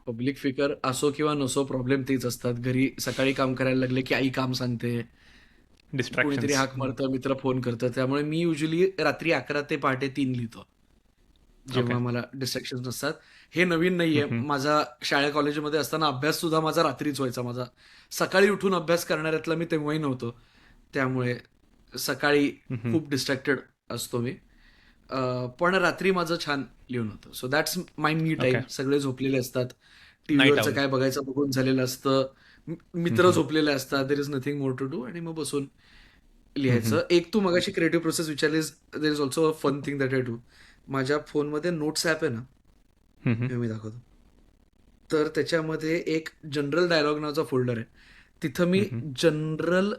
पब्लिक फिगर असो किंवा नसो, प्रॉब्लेम तेच असतात. घरी सकाळी काम करायला लागले की आई काम सांगते, कोणीतरी डिस्ट्रॅक्शन्स. हाक मारतं, मित्र फोन करतं. त्यामुळे मी युजली रात्री 11 ते पहाटे 3 लिहितो, ओके. जेव्हा मला डिस्ट्रॅक्शन नसतात. हे नवीन नाहीये. माझा शाळा कॉलेजमध्ये असताना अभ्यास सुद्धा माझा रात्रीच व्हायचा. माझा सकाळी उठून अभ्यास करणाऱ्यातला मी तेव्हाही नव्हतो. त्यामुळे सकाळी खूप डिस्ट्रॅक्टेड असतो मी. पण रात्री माझं छान लिहून होतं. So that's my me time. Okay. सगळे झोपलेले असतात. नाईट टीव्हीवरचं आउल. काय बघायचं बघून झालेलं असतं. मित्र झोपलेले असतात. There is nothing more to do. आणि मग बसून लिहायचं. एक तू मगाशी क्रिएटिव्ह प्रोसेस विचारलीस, there is also a fun thing that I do. माझ्या फोनमध्ये नोट्स ॲप आहे ना, हे मी दाखवतो. तर त्याच्यामध्ये एक जनरल डायलॉग नावाचा फोल्डर आहे. तिथं मी जनरल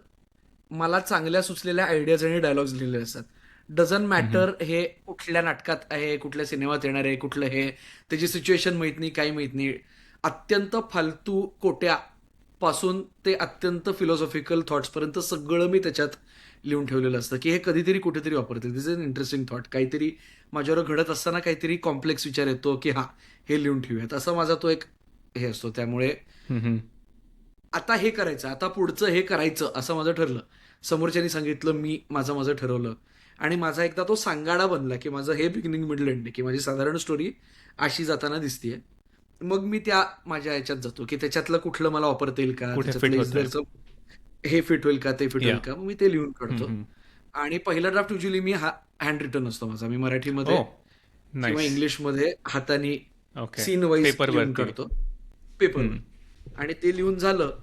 मला चांगल्या सुचलेल्या आयडियाज आणि डायलॉग्स लिहिलेले असतात. डझंट मॅटर हे कुठल्या नाटकात आहे, कुठल्या सिनेमात येणार आहे, कुठलं हे, त्याची सिच्युएशन माहित नाही, काही माहित नाही. अत्यंत फालतू कोट्या पासून ते अत्यंत फिलॉसॉफिकल थॉट्सपर्यंत सगळं मी त्याच्यात लिहून ठेवलेलं असतं की हे कधीतरी कुठेतरी वापरतील. दिस इज अन इंटरेस्टिंग थॉट. काहीतरी माझ्यावर घडत असताना काहीतरी कॉम्प्लेक्स विचार येतो की हा हे लिहून ठेवूयात, असा माझा तो एक हे असतो. त्यामुळे आता हे करायचं, आता पुढचं हे करायचं असं माझं ठरलं. समोरच्यानी सांगितलं, मी माझं ठरवलं. आणि माझा एकदा तो सांगाडा बनला की माझं हे बिगिनिंग मिडल एंड आहे, की माझी साधारण स्टोरी अशी जाताना दिसतीये. मग मी त्या माझ्या ह्याच्यात जातो की त्याच्यातलं कुठलं मला वापरता येईल का, कुठे फिट त्याच्यातलं होतंय? हे फिट होईल का, ते फिट होईल या. का, मग मी ते लिहून काढतो. आणि पहिला ड्राफ्ट युजली मी हँड रिटन असतो माझा. मी मराठीमध्ये ओ, किंवा नाईस. इंग्लिशमध्ये हाताने ओके. सीन वाईज लिहून पेपरवरती. काढतो पेपरवर. आणि ते लिहून झालं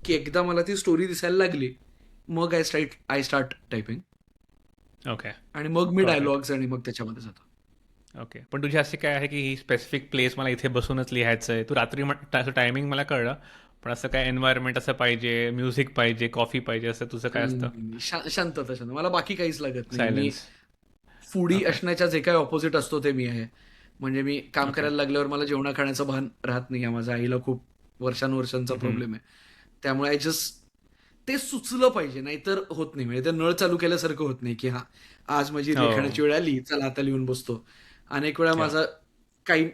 की एकदा मला ती स्टोरी दिसायला लागली, मग आय स्टार्ट टायपिंग ओके. आणि मग मी गॉट इट. डायलॉग्स आणि मग त्याच्यामध्ये जातो. ओके. पण तुझी अशी काय आहे की ही स्पेसिफिक प्लेस मला इथे बसूनच लिहायचं आहे? तू रात्री असं टायमिंग मला कळलं, पण असं काय एन्व्हायरमेंट असं पाहिजे, म्युझिक पाहिजे, कॉफी पाहिजे, असं तुझं काय असतं? शांतता शांत. मला बाकी काहीच लागत नाही. मी सायलेन्स. Foodie okay. असण्याच्या जे काही ऑपोजिट असतो ते मी आहे. म्हणजे मी काम ओके. करायला लागल्यावर मला जेवणा खाण्याचं भान राहत नाही आहे. माझ्या आईला खूप वर्षानुवर्षांचा हम्म. प्रॉब्लेम आहे. त्यामुळे आय जस्ट ते सुचलं पाहिजे, नाहीतर होत नाही. म्हणजे ते नळ चालू केल्यासारखं होत नाही, की हां, आज माझी हो. लिखाणाची वेळ आली, चला आता लिहून बसतो. अनेक वेळा या. माझा काही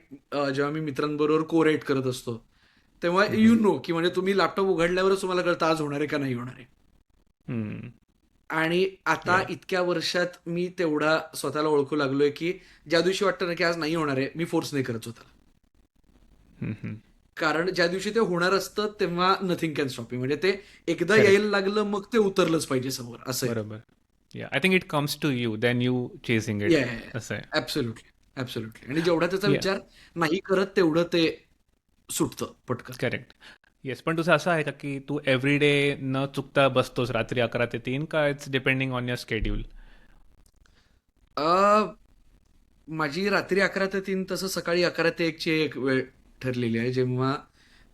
जेव्हा मी मित्रांबरोबर कोरेट करत असतो, तेव्हा हम्म. की म्हणजे तुम्ही लॅपटॉप उघडल्यावरच तुम्हाला कळतं आज होणार आहे का नाही होणार आहे. हम्म. आणि आता या. इतक्या वर्षात मी तेवढा स्वतःला ओळखू लागलोय, की ज्या दिवशी वाटतं ना, की आज नाही होणार आहे, मी फोर्स नाही करत स्वतःला. हम्म. कारण ज्या दिवशी ते होणार असतं, तेव्हा नथिंग कॅन स्टॉप मी. म्हणजे ते एकदा करेक्ट. यायला लागलं, मग ते उतरलंच पाहिजे समोर, असं आहे. बरोबर. Ya. I think it comes to you, then you chasing it. Ya, असं आहे. Absolutely, absolutely. आणि जेवढा त्याचा या. विचार नाही करत, तेवढं ते सुटतं पटकन. करेक्ट. येस. पण तुझं असं आहे का की तू एव्हरी न चुकता बसतोस रात्री 11 ते 3, का it's depending on your schedule? अ, माझी रात्री 11 ते 3 तसं सकाळी 11 ते 1 ची एक वेळ ठरलेली आहे, जेव्हा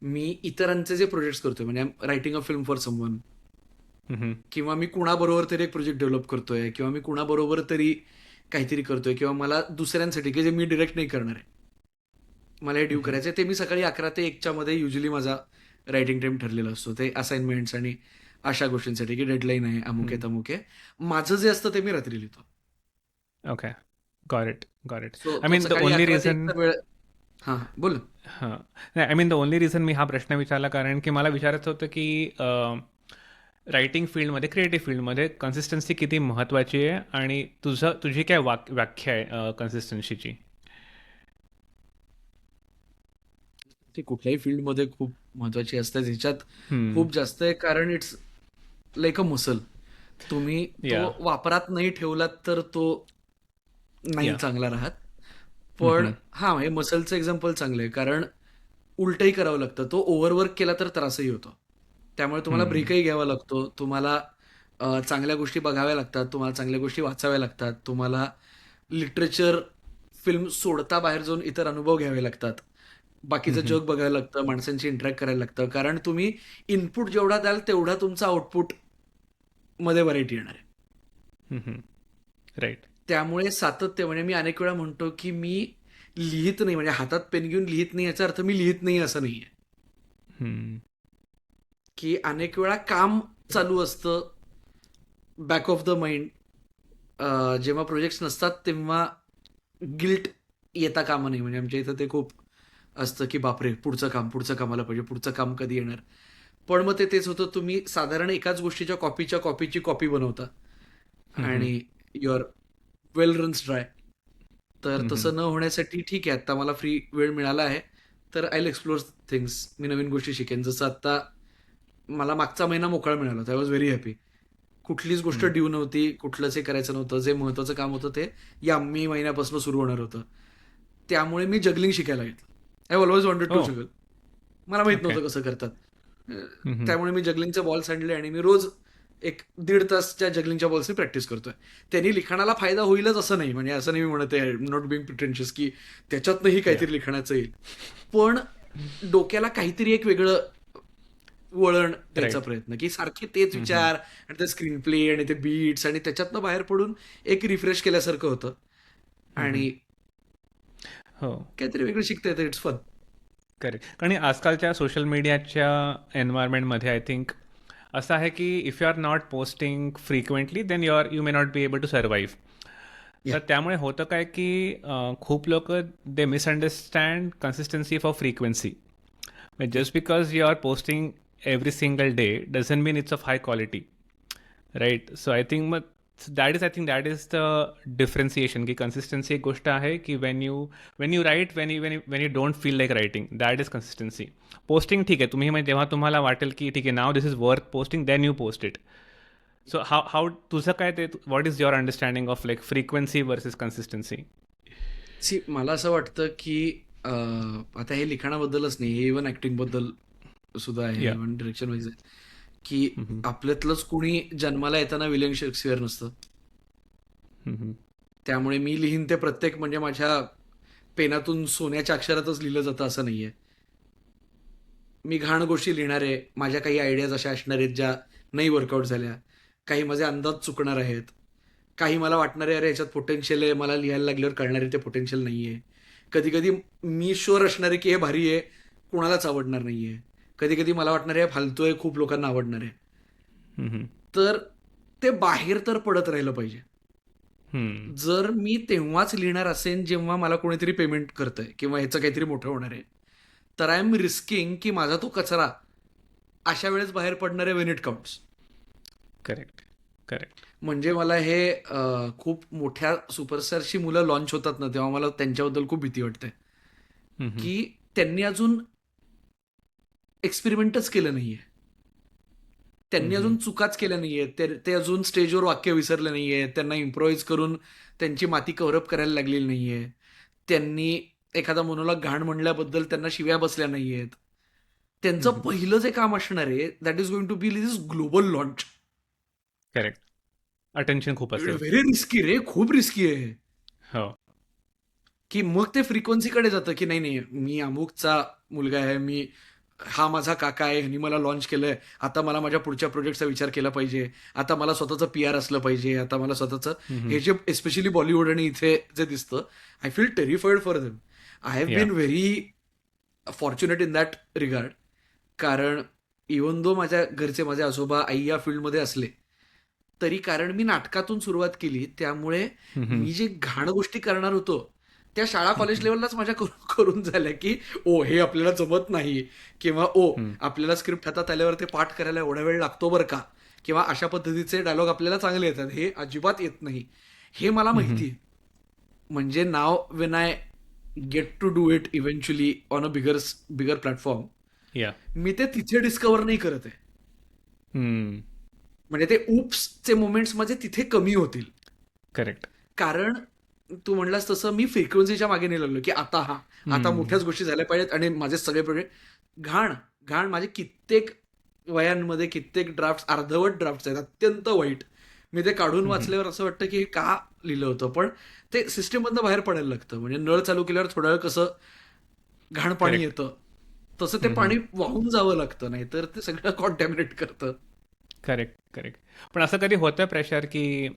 मी इतरांचे जे प्रोजेक्ट्स करतोय, म्हणजे writing a film for someone, किंवा मी कुणाबरोबर तरी एक प्रोजेक्ट डेव्हलप करतोय, किंवा मी कुणाबरोबर तरी काहीतरी करतोय, किंवा मला दुसऱ्यांसाठी की जे मी डिरेक्ट नाही करणार आहे, मला हे ड्यू करायचं आहे, ते मी सकाळी 11 ते 1च्या मध्ये युजली माझा रायटिंग टाइम ठरलेला असतो. ते असाइनमेंट्स आणि अशा गोष्टींसाठी, की डेडलाईन आहे, अमुक आहे तमुक आहे. माझं जे असतं ते मी रात्री लिहितो. Okay. Got it. Got it. So I तो मीन द सकाळी ओनली 11 ते रिझन 1चा वेळ. हां, बोल ना. हां. नाही, I mean the only reason मी हा प्रश्न विचारला कारण की मला विचारायचं होतं की रायटिंग फील्डमध्ये, क्रिएटिव्ह फील्डमध्ये कन्सिस्टन्सी किती महत्त्वाची आहे आणि तुझी काय व्याख्या आहे कन्सिस्टन्सीची? ती कुठल्याही फील्डमध्ये खूप महत्वाची असते. ह्याच्यात हम्म. खूप जास्त आहे, कारण इट्स लाईक अ मसल. तुम्ही तो या. वापरात नाही ठेवलात तर तो नाही या. चांगला राहत. पण हां, हे मसलचं एक्झाम्पल चांगलं आहे, कारण उलटंही करावं लागतं. तो ओव्हरवर्क केला तर त्रासही होतो. त्यामुळे तुम्हाला ब्रेकही घ्यावा लागतो. तुम्हाला चांगल्या गोष्टी बघाव्या लागतात. तुम्हाला चांगल्या गोष्टी वाचाव्या लागतात. तुम्हाला लिटरेचर, फिल्म सोडता बाहेर जाऊन इतर अनुभव घ्यावे लागतात. बाकीचं जग बघायला लागतं, माणसांशी इंटरॅक्ट करायला लागतं. कारण तुम्ही इनपुट जेवढा द्याल, तेवढा तुमचा आउटपुट मध्ये व्हरायटी येणार आहे. राईट. त्यामुळे सातत्य, म्हणजे मी अनेक वेळा म्हणतो, की मी लिहित नाही, म्हणजे हातात पेन घेऊन लिहित नाही याचा अर्थ मी लिहित नाही असं नाहीये. की अनेक वेळा काम चालू असतं बॅक ऑफ द माइंड. जेव्हा प्रोजेक्ट्स नसतात तेव्हा गिल्ट येता कामा नाही. म्हणजे आमच्या इथं ते खूप असतं, की बापरे, पुढचं काम आलं पाहिजे, पुढचं काम कधी येणार. पण मग तेच होतं, तुम्ही साधारण एकाच गोष्टीच्या कॉपीची कॉपी बनवता आणि युअर वेल रन्स ड्राय. तर तसं न होण्यासाठी ठीक आहे, आता मला फ्री वेळ मिळाला आहे, तर आय विल एक्सप्लोर थिंग्स. मी नवीन गोष्टी शिकेन. जसं आता मला मागचा महिना मोकळा मिळाला होता. I was very happy. कुठलीच गोष्ट ड्यू नव्हती, कुठलंच हे करायचं नव्हतं. जे महत्वाचं काम होतं ते या मे महिन्यापासून सुरू होणार होतं. त्यामुळे मी जगलिंग शिकायला घेतलं. आय ऑलवेज वॉन्टेड टू हो. जगल. मला माहित ओके. नव्हतं कसं करतात. त्यामुळे मी जगलिंगचे बॉल्स आणले आणि मी रोज 1-1.5 तासच्या जगलिंगच्या बॉल्सनी प्रॅक्टिस करतोय. त्यांनी लिखाणाला फायदा होईलच असं नाही. म्हणजे असं नाही मी म्हणत आहे, नॉट बिंग प्रिटेन्शियस, की त्याच्यातनंही काहीतरी लिखाणाचं येईल. पण डोक्याला काहीतरी एक वेगळं वळण द्यायचा राईट. प्रयत्न, की सारखे तेच विचार आणि ते स्क्रीन प्ले आणि ते बीट्स आणि त्याच्यातनं बाहेर पडून एक रिफ्रेश केल्यासारखं होतं आणि हो. काहीतरी वेगळं शिकता येतं. It's fun. करेक्ट. आणि आजकालच्या सोशल मीडियाच्या एन्व्हायरमेंटमध्ये आय थिंक असं आहे की if you are not posting frequently then you may not be able to survive. तर त्यामुळे होतं काय की खूप लोक they misunderstand consistency for frequency. Just because you are posting every single day doesn't mean it's of high quality. Right. So I think मग I think that is the differentiation की consistency एक गोष्ट आहे की when you write when you don't feel like writing, that is consistency. Posting ठीक आहे, तुम्ही म्हणजे जेव्हा तुम्हाला वाटेल की ठीक आहे now this is worth posting, then you post it. So how तुझं काय ते, what is your understanding of like frequency versus consistency? मला असं वाटतं, की आता हे लिखाणाबद्दलच नाही, हे इव्हन ऍक्टिंगबद्दल सुद्धा आहे, या इव्हन डिरेक्शन वाईज आहे, की आपल्यातलंच कुणी जन्माला येताना विलियम शेक्सपियर नसतं. त्यामुळे मी लिहीन ते प्रत्येक म्हणजे माझ्या पेनातून सोन्याच्या अक्षरातच लिहिलं जातं असं नाहीये. मी घाण गोष्टी लिहिणार आहे, माझ्या काही आयडियाज अशा असणार आहेत ज्या नाही वर्कआउट झाल्या, काही माझे अंदाज चुकणार आहेत, काही मला वाटणार आहे अरे याच्यात पोटेन्शियल आहे, मला लिहायला लागल्यावर कळणार आहे ते पोटेन्शियल नाहीये. कधी कधी मी शुअर असणार आहे की हे भारी आहे, कुणालाच आवडणार नाहीये. कधी कधी मला वाटणार आहे फालतू आहे, खूप लोकांना आवडणार आहे. तर ते बाहेर तर पडत राहिलं पाहिजे. जर मी तेव्हाच लिहिणार असेन जेव्हा मला कोणीतरी पेमेंट करतंय किंवा ह्याचं काहीतरी मोठं होणार आहे, तर आय एम रिस्किंग की माझा तो कचरा अशा वेळेस बाहेर पडणार आहे Wien it counts. Correct correct. म्हणजे मला हे खूप मोठ्या सुपरस्टारची मुलं लॉन्च होतात ना, तेव्हा मला त्यांच्याबद्दल खूप भीती वाटते की त्यांनी अजून एक्सपेरिमेंटच केलं नाहीये, त्यांनी अजून चुकाच केल्या नाहीये, ते अजून स्टेजवर वाक्य विसरले नाहीये, त्यांना इम्प्रोव्हाइज करून त्यांची माती कव्हरअप करायला लागलेली नाहीये, त्यांनी एखादा मोनोलॉग घाण म्हणल्याबद्दल त्यांना शिव्या बसल्या नाहीयेत. त्यांचं पहिलं जे काम असणार आहे that is going to be this global launch. Correct. Attention खूप असेल. व्हेरी रिस्की रे, खूप रिस्की आहे. हो. की मग ते फ्रिक्वेन्सीकडे जातं की नाही नाही, मी अमुकचा मुलगा आहे, मी हा माझा काका आहे, ह्यांनी मला लॉन्च केलंय, आता मला माझ्या पुढच्या प्रोजेक्टचा विचार केला पाहिजे, आता मला स्वतःचं PR असलं पाहिजे, आता मला स्वतःचं हे जे एस्पेशली बॉलिवूड आणि इथे जे दिसतं, I feel terrified for them. I have been very fortunate in that regard. कारण इव्हन दो माझ्या घरचे माझे आजोबा आई या फील्डमध्ये असले तरी, कारण मी नाटकातून सुरुवात केली त्यामुळे मी जे घाण गोष्टी करणार होतो त्या शाळा कॉलेज लेवललाच माझ्या करून झाल्या की ओ हे आपल्याला जमत नाही, किंवा ओ आपल्याला स्क्रिप्ट हातात आल्यावर ते पाठ करायला एवढा वेळ लागतो बरं का, किंवा अशा पद्धतीचे डायलॉग आपल्याला चांगले येतात, हे अजिबात येत नाही, हे मला माहिती आहे. म्हणजे now when I get to do it eventually on a bigger platform, या मी ते तिथे डिस्कव्हर नाही करत आहे. म्हणजे ते ऊप्सचे मोमेंट्स माझे तिथे कमी होतील. करेक्ट. कारण तू म्हणलास तसं मी फ्रिक्वेन्सीच्या मागे नाही लागलो की आता मोठ्याच गोष्टी झाल्या पाहिजेत आणि माझे सगळे प्रोजेक्ट घाण माझे कित्येक वयांमध्ये कित्येक ड्राफ्ट अर्धवट ड्राफ्ट आहेत, अत्यंत वाईट. मी ते काढून वाचल्यावर असं वाटतं की हे का लिहिलं होतं, पण ते सिस्टीममधनं बाहेर पडायला लागतं. म्हणजे नळ चालू केल्यावर थोडा वेळ कसं घाण पाणी येतं तसं ते पाणी वाहून जावं लागतं, नाही तर ते सगळं कॉन्टॅमिनेट करतं. Correct correct. पण असं कधी होतं प्रेशर की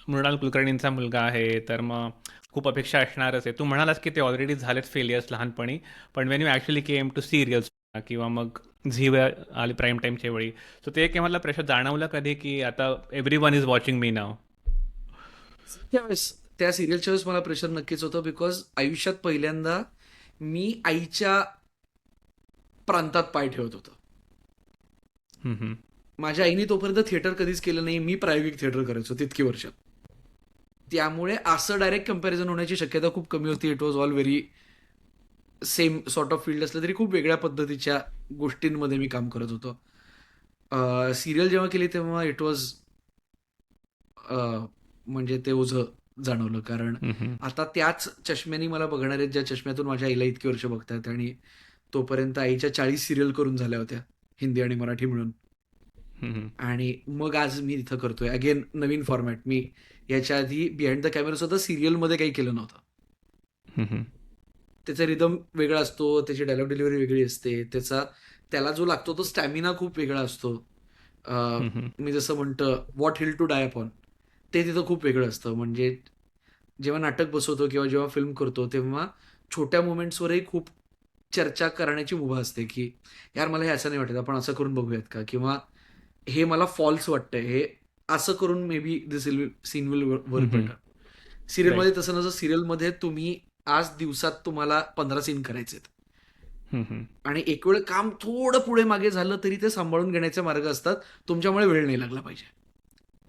मृणाल कुलकर्णींचा मुलगा आहे तर मग खूप अपेक्षा असणारच आहे. तू म्हणालास की ते ऑलरेडी झालेत फेलियर्स लहानपणी, पण when you actually came to serials किंवा मग झीवर आली प्राईम टाईमच्या वेळी, सो ते केव्हा प्रेशर जाणवलं कधी की आता everyone is watching me now? त्यावेळेस त्या सिरियलच्या वेळेस मला प्रेशर नक्कीच होतं, बिकॉज आयुष्यात पहिल्यांदा मी आईच्या प्रांतात पाय ठेवत होतो. माझ्या आईने तोपर्यंत थिएटर कधीच केलं नाही, मी प्रायोगिक थिएटर करायचो तितकी वर्ष. त्यामुळे असं डायरेक्ट कम्पॅरिझन होण्याची शक्यता खूप कमी होती. It was all very same sort of field असलं तरी खूप वेगळ्या पद्धतीच्या गोष्टींमध्ये मी काम करत होतो. सिरियल जेव्हा केली तेव्हा इट वॉज म्हणजे ते ओझं जाणवलं, कारण आता त्याच चष्म्याने मला बघणार आहेत ज्या चष्म्यातून माझ्या आईला इतकी वर्ष बघतात, आणि तोपर्यंत आईच्या 40 सिरियल करून झाल्या होत्या हिंदी आणि मराठी मिळून. आणि मग आज मी इथं करतोय अगेन नवीन फॉर्मॅट. मी याच्या आधी बिहाइंड द कॅमेरा सुद्धा सिरियलमध्ये काही केलं नव्हतं. त्याचा रिदम वेगळा असतो, त्याची डायलॉग डिलिव्हरी वेगळी असते, त्याला जो लागतो तो स्टॅमिना खूप वेगळा असतो. मी जसं म्हणतं what hill to die upon, ते तिथं खूप वेगळं असतं. म्हणजे जेव्हा नाटक बसवतो किंवा जेव्हा फिल्म करतो तेव्हा छोट्या मुवमेंट्सवरही खूप चर्चा करण्याची मुभा असते की यार मला हे असं नाही वाटत, आपण असं करून बघूयात का, किंवा हे मला फॉल्स वाटतंय, हे असं करून maybe this scene will work better. सिरियलमध्ये तसं नसतं. सिरियलमध्ये तुम्ही आज दिवसात तुम्हाला 15 सीन करायचे आणि एक वेळ काम थोडं पुढे मागे झालं तरी ते सांभाळून घेण्याचे मार्ग असतात. तुमच्यामुळे वेळ नाही लागला पाहिजे.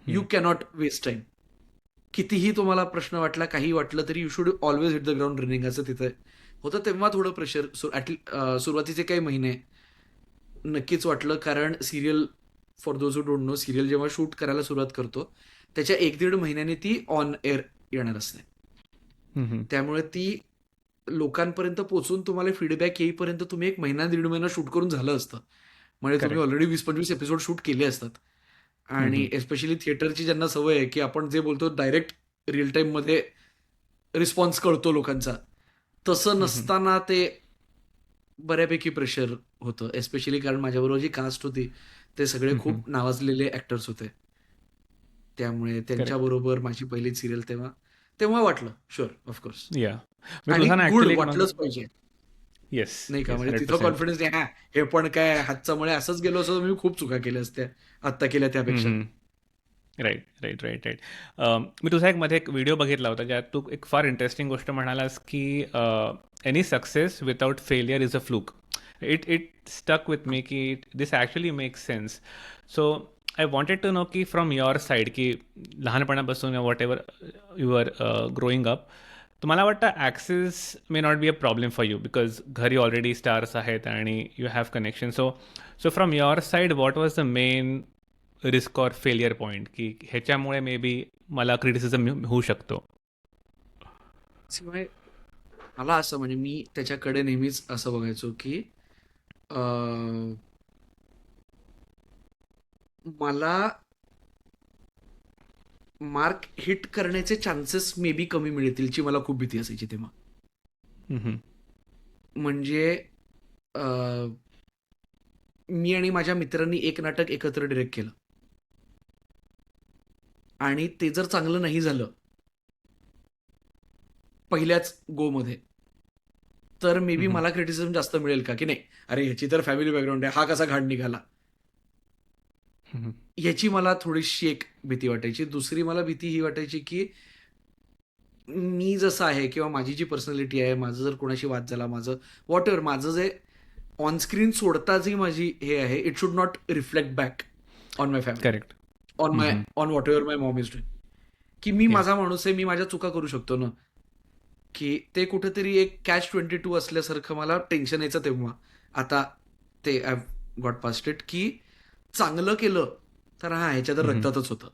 You cannot waste time. कितीही तुम्हाला प्रश्न वाटला, काही वाटलं तरी you should always hit the ground running, असं तिथे होतं. तेव्हा थोडं प्रेशर सुरुवातीचे काही महिने नक्कीच वाटलं, कारण serial, for those who don't know, serial जेव्हा शूट करायला सुरुवात करतो त्याच्या 1-1.5 महिन्यांनी ती ऑन एअर येणार असते. त्यामुळे ती लोकांपर्यंत पोहोचून तुम्हाला फीडबॅक येईपर्यंत तुम्ही 1 महिना 1.5 महिना शूट करून झालं असतं. म्हणजे तुम्ही करेक्ट. ऑलरेडी 20-25 एपिसोड शूट केले असतात. हं, आणि हं. एस्पेशली थिएटरची ज्यांना सवय आहे, की आपण जे बोलतो डायरेक्ट रिअल टाईममध्ये रिस्पॉन्स कळतो लोकांचा. तसं हं, हं. नसताना ते बऱ्यापैकी प्रेशर होतं. एस्पेशली कारण माझ्याबरोबर जी कास्ट होती, ते सगळे हं, हं. खूप नावाजलेले ॲक्टर्स होते. त्यामुळे करेक्ट. त्यांच्याबरोबर माझी पहिली सीरियल तेव्हा तेव्हा वाटलं. Sure, of course. याह! मी आणि तुझा ना गुड ॲक्चुअली एक मग वाटलंच पाहिजे. येस, नाही का? येस. म्हणजे तिथं 100%. कॉन्फिडन्स नाही, हां, हे पण काय हातचामुळे असंच गेलो असतो तर मी खूप चुका केल्या असत्या. आत्ता केल्या हं, त्यापेक्षा. हं. Right, right, right, right. मी तुझा एक मध्ये एक व्हिडिओ बघितला होता, ज्यात तू एक फार इंटरेस्टिंग गोष्ट म्हणालास, की any success without failure is a fluke. It it stuck with me, की this actually makes sense. So I wanted to know की फ्रॉम युअर साईड, की लहानपणापासून whatever you are growing up, तुम्हाला वाटतं access may not be a problem for you because घरी already stars आहेत आणि you have connection. So so from your side what was the main risk or failure point, की ह्याच्यामुळे may be मला criticism होऊ शकतो? शिवाय मला असं म्हणजे मी त्याच्याकडे नेहमीच असं बघायचो, की मला मार्क हिट करण्याचे चान्सेस मे बी कमी मिळतीलची मला खूप भीती असायची तेव्हा. हं, हं. म्हणजे अ, मी आणि माझ्या मित्रांनी एक नाटक एकत्र डिरेक्ट केलं आणि ते जर चांगलं नाही झालं पहिल्याच गोमध्ये, तर मे हं, बी हं. मला क्रिटिसिझम जास्त मिळेल का, की नाही, अरे ह्याची तर फॅमिली बॅकग्राऊंड आहे, हा कसा घाण निघाला? हं, हं. ह्याची मला थोडीशी एक भीती वाटायची. दुसरी मला भीती ही वाटायची, की मी जसं आहे किंवा माझी जी पर्सनॅलिटी आहे, माझं जर कोणाशी वाद झाला, माझं व्हॉटएव्हर, माझं जे ऑन स्क्रीन सोडता जी माझी हे आहे, it should not reflect back on my family, correct. हं, हं. On whatever my Maugham is doing. की मी या. माझा माणूस आहे, मी माझ्या चुका करू शकतो ना, की ते कुठेतरी एक कॅच 22 असल्यासारखं मला टेन्शन यायचं तेव्हा. आता ते I have got past it, की चांगलं केलं तर हां, ह्याच्या तर हं, हं. रक्तातच होतं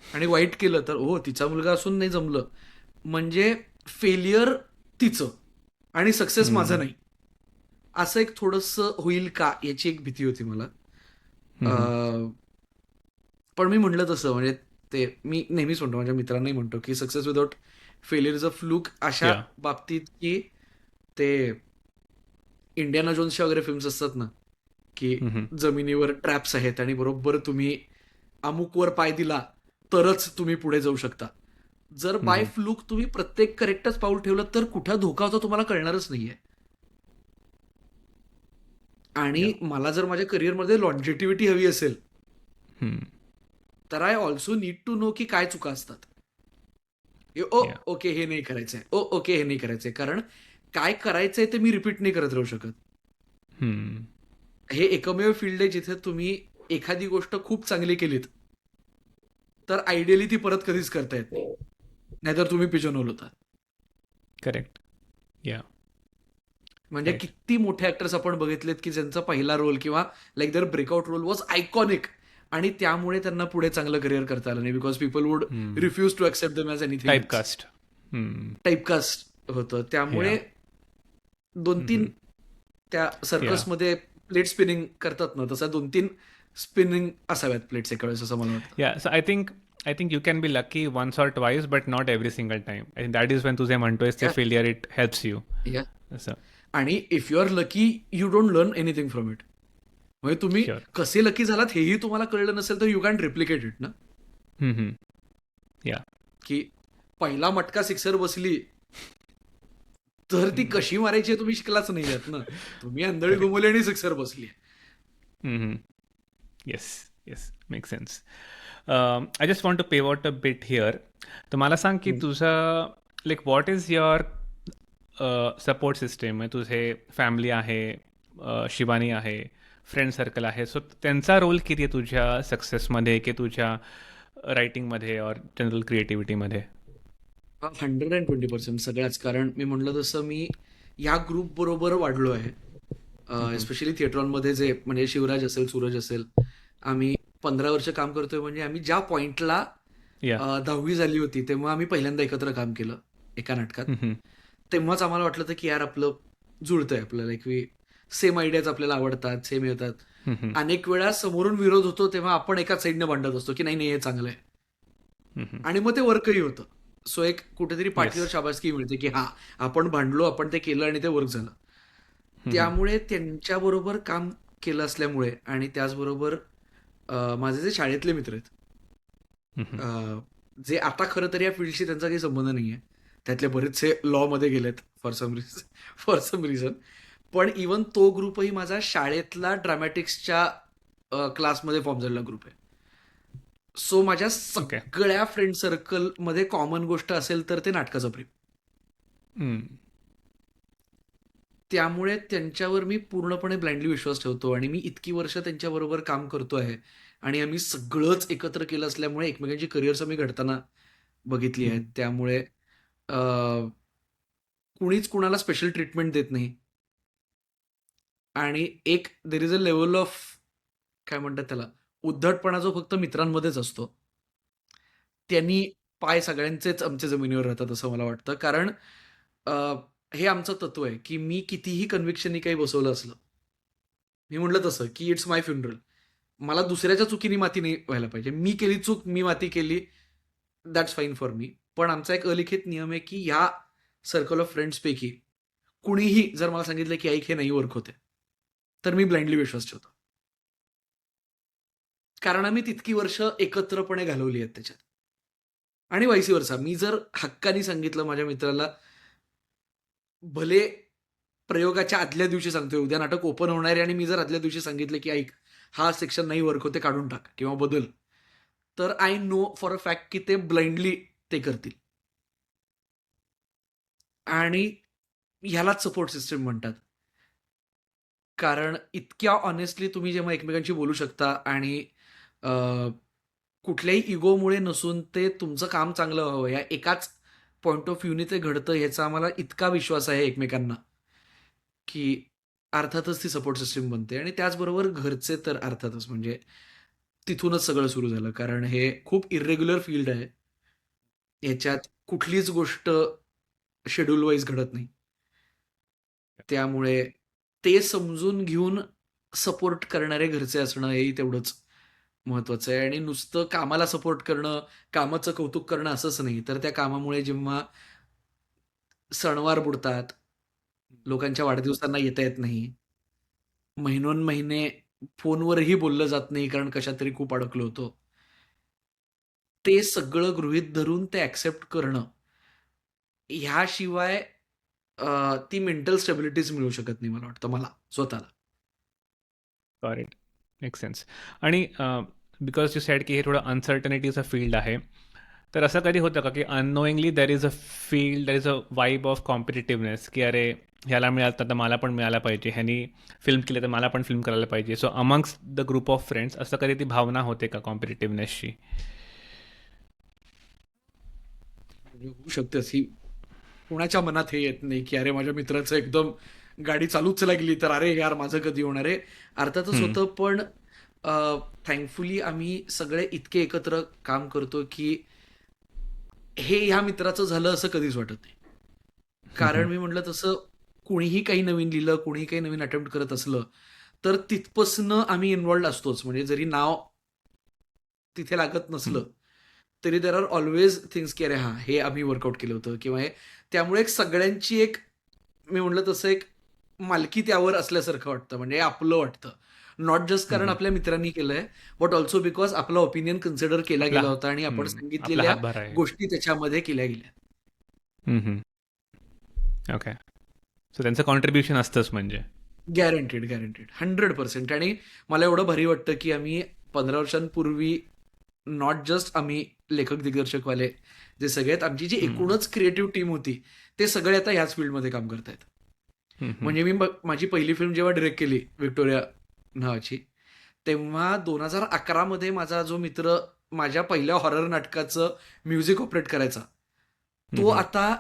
आणि वाईट केलं तर हो, तिचा मुलगा असून नाही जमलं. म्हणजे फेलियर तिचं आणि सक्सेस माझं हं. नाही. असं एक थोडंसं होईल का याची एक भीती होती मला. हं, हं. अ, पण मी म्हटलं तसं म्हणजे ते मी नेहमीच म्हणतो माझ्या मित्रांनाही म्हणतो, की success without failure is a fluke अशा या. बाबतीत, की ते इंडियाना जोन्सच्या वगैरे फिल्म्स असतात ना, की हं, हं. जमिनीवर ट्रॅप्स आहेत आणि बरोबर तुम्ही अमुकवर पाय दिला तरच तुम्ही पुढे जाऊ शकता. जर हं, बाय हं. फ्लूक तुम्ही प्रत्येक करेक्टच पाऊल ठेवलं तर कुठं धोका होता तुम्हाला कळणारच नाहीये. आणि या. मला जर माझ्या करिअरमध्ये लॉन्जेटिव्हिटी हवी असेल, हं. तर I also need to know की काय चुका असतात. ओ, या. ओके हे नाही करायचंय. ओके हे नाही करायचंय. कारण काय करायचंय ते मी रिपीट नाही करत राहू शकत. हं. हे एकमेव फील्ड आहे जिथे तुम्ही एखादी गोष्ट खूप चांगली केलीत, तर आयडियली ती परत कधीच करता येत नाही. नाहीतर तुम्ही पिजोन होता. करेक्ट. या. म्हणजे राइट. किती मोठे ऍक्टर्स आपण बघितलेत, की ज्यांचा पहिला रोल किंवा like their breakout role was iconic आणि त्यामुळे त्यांना पुढे चांगलं करिअर करता आलं नाही because people would hmm. Refuse to accept them as anything else. Typecast. Hmm. Typecast होतं. त्यामुळे या. हं, 2-3 हं. त्या या. सर्कसमध्ये प्लेट स्पिनिंग करतात ना, तसा 2-3 स्पिनिंग असाव्यात प्लेट्स एका वेळेस असं मला वाटतं. Yeah, so I think you can be lucky once or twice, but not every single time. I think that is when तुझे म्हणतोयस ते या failure it helps you. Ya असं. आणि if you are lucky you don't learn anything from it. म्हणजे तुम्ही sure. कसे lucky झालात हेही तुम्हाला कळलं नसेल तर यू कॅन रिप्लिकेट इट ना, हं, हं. या. की पहिला मटका सिक्सर बसली तर ती हं. कशी मारायची हे तुम्ही शिकलाच नाही आहात ना. तुम्ही आंधळी करेक्ट. घुमवली आणि सिक्सर बसली. Hmm, hmm. Yes, yes. Make sense. I just want to pivot a bit here. तर मला सांग की तुझं like what is your support system? म्हणजे तुझे फॅमिली आहे, शिवानी आहे, फ्रेंड सर्कल आहे. सो त्यांचा रोल किती आहे तुझ्या सक्सेसमध्ये की तुझ्या रायटिंगमध्ये और जनरल क्रिएटिव्हिटीमध्ये? 120% सगळ्याच. कारण मी म्हणलं तसं मी या ग्रुप बरोबर वाढलो आहे. हं, स्पेशली थिएट्रॉनमध्ये जे म्हणजे शिवराज असेल, सूरज असेल, आम्ही 15 वर्ष काम करतोय. म्हणजे आम्ही ज्या पॉइंटला या. 10वी झाली होती तेव्हा आम्ही पहिल्यांदा एकत्र काम केलं एका नाटकात. हं, हं. तेव्हाच आम्हाला वाटलं होतं की यार आपलं जुळतंय, आपल्याला एक सेम आयडियाज आपल्याला आवडतात, सेम येतात. हं, हं. अनेक वेळा समोरून विरोध होतो तेव्हा आपण एकाच साईडने भांडत असतो की नाही नाही हे चांगलं आहे हं, हं. आणि मग ते वर्कही होतं. सो एक कुठेतरी पाठीवर येस. शाबासकी मिळते की हा आपण भांडलो, आपण ते केलं आणि ते वर्क झालं. हं, हं. त्यामुळे त्यांच्याबरोबर काम केलं असल्यामुळे आणि त्याचबरोबर माझे जे शाळेतले मित्र आहेत, हं, हं. जे आता खरं तर या फील्डशी त्यांचा काही संबंध नाहीये. त्यातले बरेचसे लॉमध्ये गेलेत फॉर सम रिझन. पण इवन तो ग्रुपही माझा शाळेतला ड्रामॅटिक्सच्या क्लासमध्ये फॉर्म झालेला ग्रुप आहे. सो माझ्या ओके. सगळ्या फ्रेंड सर्कलमध्ये कॉमन गोष्ट असेल तर ते नाटकाचं प्रेम. हं. त्यामुळे त्यांच्यावर मी पूर्णपणे ब्लाइंडली विश्वास ठेवतो आणि मी इतकी वर्ष त्यांच्याबरोबर काम करतो आहे आणि आम्ही सगळंच एकत्र केलं असल्यामुळे एकमेकांची करिअर्स आम्ही घडताना बघितली हं. आहेत. त्यामुळे अ, कुणीच कुणाला स्पेशल ट्रीटमेंट देत नाही आणि एक there is a level of काय म्हणतात त्याला, उद्धटपणा जो फक्त मित्रांमध्येच असतो. त्यांनी पाय सगळ्यांचेच आमच्या जमिनीवर राहतात असं मला वाटतं. कारण अ, हे आमचं तत्व आहे, की मी कितीही कन्व्हिक्शननी काही बसवलं असलं, मी म्हटलं तसं, की इट्स माय फ्युनरल. मला दुसऱ्याच्या चुकीने माती नाही व्हायला पाहिजे. मी केली चूक, मी माती केली, दॅट्स फाईन फॉर मी. पण आमचा एक अलिखित नियम आहे, की ह्या सर्कल ऑफ फ्रेंड्सपैकी कुणीही जर मला सांगितलं, की "ऐक हे नाही वर्क होत तर मी ब्लाइंडली विश्वास ठेवतो. कारण आम्ही तितकी वर्ष एकत्रपणे घालवली आहेत त्याच्यात. आणि व्हाईस वर्सा. मी जर हक्कानी सांगितलं माझ्या मित्राला, भले प्रयोगाच्या आदल्या दिवशी सांगतोय, उद्या नाटक ओपन होणार आहे आणि मी जर आदल्या दिवशी सांगितलं, की "ऐक, हा सेक्शन नाही वर्क होते, काढून टाक किंवा बदल." तर I know for a fact की ते ब्लाइंडली ते करतील. आणि ह्यालाच सपोर्ट सिस्टम म्हणतात. कारण इतक्या ऑनेस्टली तुम्ही जेव्हा एकमेकांशी बोलू शकता आणि अ, कुठल्याही इगोमुळे नसून ते तुमचं काम चांगलं व्हावं या एकाच पॉइंट ऑफ व्ह्यूने ते घडतं ह्याचा आम्हाला इतका विश्वास आहे एकमेकांना, की अर्थातच ती सपोर्ट सिस्टम बनते आणि त्याचबरोबर घरचे तर अर्थातच म्हणजे तिथूनच सगळं सुरू झालं. कारण हे खूप इर्रेग्युलर फील्ड आहे. ह्याच्यात कुठलीच गोष्ट शेड्यूल वाईज घडत नाही. त्यामुळे ते समजून घेऊन सपोर्ट करणारे घरचे असणं हेही तेवढंच महत्वाचं आहे आणि नुसतं कामाला सपोर्ट करणं, कामाचं कौतुक करणं असंच नाही. तर त्या कामामुळे जेव्हा सणवार बुडतात, लोकांच्या वाढदिवसांना येता येत नाही, महिनोन-महिने फोनवरही बोललं जात नाही कारण कशाततरी खूप अडकलो होतो. ते सगळं गृहीत धरून ते एक्सेप्ट करणं, ह्याशिवाय ती मेंटल स्टॅबिलिटीच मिळू शकत नाही मला वाटतं मला स्वतःला. Got it. Make sense. आणि बिकॉज यू सेड की हे थोडं अनसर्टनिटीचं फील्ड आहे. तर असं कधी होतं का की unknowingly there is a field, there is a vibe of competitiveness की अरे ह्याला मिळालं तर मला पण मिळायला पाहिजे, ह्यानी फिल्म केलं तर मला पण फिल्म करायला पाहिजे. So amongst the group of friends असं कधी ती भावना होते का कॉम्पिटिटिव्हनेसची? म्हणजे होऊ शकते अशी कुणाच्या मनात हे येत नाही, की अरे माझ्या मित्राचं एकदम गाडी चालूच लागली तर अरे यार माझं कधी होणार आहे? अर्थातच हम्म. होतं पण थँकफुली आम्ही सगळे इतके एकत्र काम करतो, की हे ह्या मित्राचं झालं असं कधीच वाटत नाही. कारण हम्म. मी म्हटलं तसं कुणीही काही नवीन लिहिलं, कुणीही काही नवीन अटेम्प्ट करत असलं, तर तिथपासनं आम्ही इन्व्हॉल्वड असतोच. म्हणजे जरी नाव तिथे लागत हम्म. नसलं, तरी देअर आर ऑल्वेज थिंग्स की अरे हां, हे आम्ही वर्कआउट केलं होतं किंवा हे त्यामुळे एक सगळ्यांची एक मी म्हटलं तसं एक मालकी त्यावर असल्यासारखं वाटतं. म्हणजे हे आपलं वाटतं. नॉट जस्ट कारण हम्म. आपल्या मित्रांनी केलंय, बट ऑल्सो बिकॉज आपला ओपिनियन कन्सिडर केला आपला गेला होता आणि आपण आपला सांगितलेल्या हातभार आहे. गोष्टी त्याच्यामध्ये केल्या गेल्या. हम्म. ओके. सो त्यांचं कॉन्ट्रीब्युशन असतंच म्हणजे. Guaranteed, guaranteed. 100% आणि मला एवढं भारी वाटतं, की आम्ही 15 वर्षांपूर्वी नॉट जस्ट आम्ही लेखक दिग्दर्शकवाले जे सगळे आहेत, आमची जी हम्म. एकूणच क्रिएटिव्ह टीम होती, ते सगळे आता ह्याच फील्डमध्ये काम करतायत. हम्म. म्हणजे मी माझी पहिली फिल्म जेव्हा डायरेक्ट केली, व्हिक्टोरिया नावाची, तेव्हा 2011 मध्ये माझा जो मित्र माझ्या पहिल्या हॉरर नाटकाचं म्युझिक ऑपरेट करायचा, तो हम्म. आता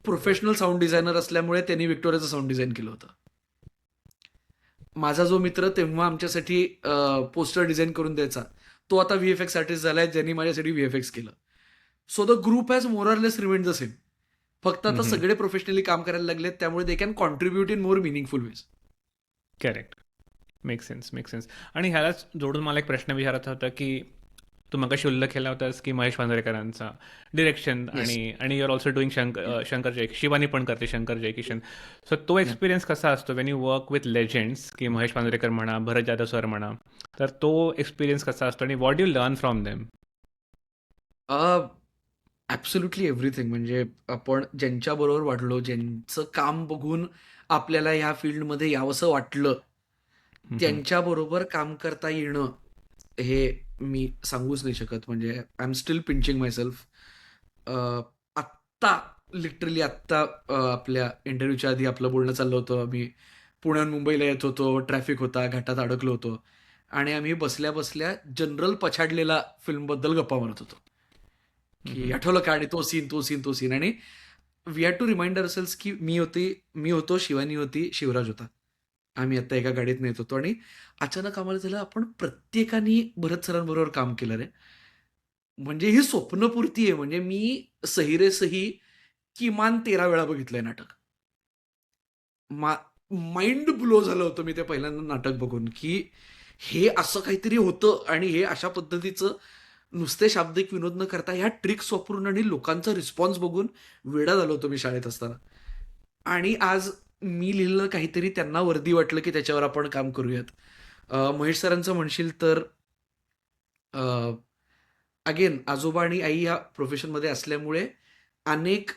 प्रोफेशनल साउंड डिझायनर असल्यामुळे त्यांनी व्हिक्टोरियाचं साउंड डिझाइन केलं होतं. माझा जो मित्र तेव्हा आमच्यासाठी पोस्टर डिझाइन करून द्यायचा, तो आता व्ही-एफ-एक्स आर्टिस्ट झालाय, ज्यांनी माझ्यासाठी व्ही-एफ-एक्स केलं. So the group has more or less remained the same. फक्त आता हम्म. सगळे प्रोफेशनली काम करायला लागलेत, त्यामुळे they can contribute in more meaningful ways. Correct. Make sense, make sense. आणि ह्यालाच जोडून मला एक प्रश्न विचारायचा होता, की तू मगाशी उल्लेख केला होतास, की महेश मांजरेकरांचा डिरेक्शन येस. आणि आणि you are also doing Shankar Jay Shivani पण करते शंकर जयकिशन. सो तो एक्सपिरियन्स कसा असतो when you work with legends, की महेश मांजरेकर म्हणा, भरत जाधव सर म्हणा, तर तो एक्सपिरियन्स कसा असतो आणि what you learn from them? Absolutely everything. म्हणजे आपण ज्यांच्याबरोबर वाढलो, ज्यांचं काम बघून आपल्याला ह्या फील्डमध्ये यावंसं वाटलं, त्यांच्याबरोबर काम करता येणं, हे मी सांगूच नाही शकत. म्हणजे I am still pinching my self. आत्ता लिटरली आत्ता आपल्या इंटरव्ह्यूच्या आधी आपलं बोलणं चाललं होतं. आम्ही पुण्याहून मुंबईला येत होतो, ट्रॅफिक होता, घाटात अडकलो होतो आणि आम्ही बसल्या बसल्या जनरल पछाडलेला फिल्मबद्दल गप्पा मारत होतो, की आठवलं का आणि तो सीन, तो सीन, तो सीन. आणि वी हॅड टू रिमाइंड अवरसेल्व्हज की मी होतो, शिवानी होती, शिवराज होता. आम्ही आता एका गाडीत नेत होतो आणि अचानक आम्हाला झालं आपण प्रत्येकाने भरत सरांबरोबर काम केलं रे. म्हणजे ही स्वप्नपूर्ती आहे. म्हणजे मी सही रे सही किमान 13 वेळा बघितलंय नाटक. माइंड ब्लो झालं होतं मी ते पहिल्यांदा नाटक बघून, की हे असं काहीतरी होतं आणि हे अशा पद्धतीचं नुसते शाब्दिक विनोद न करता ह्या ट्रिक्स वापरून आणि लोकांचा रिस्पॉन्स बघून वेडा झालो होतो मी शाळेत असताना. आणि आज मी लिहिलेलं काहीतरी त्यांना वर्दी वाटलं, की त्याच्यावर आपण काम करूयात. महेश सरांचं म्हणशील तर अगेन आजोबा आणि आई ह्या प्रोफेशनमध्ये असल्यामुळे अनेक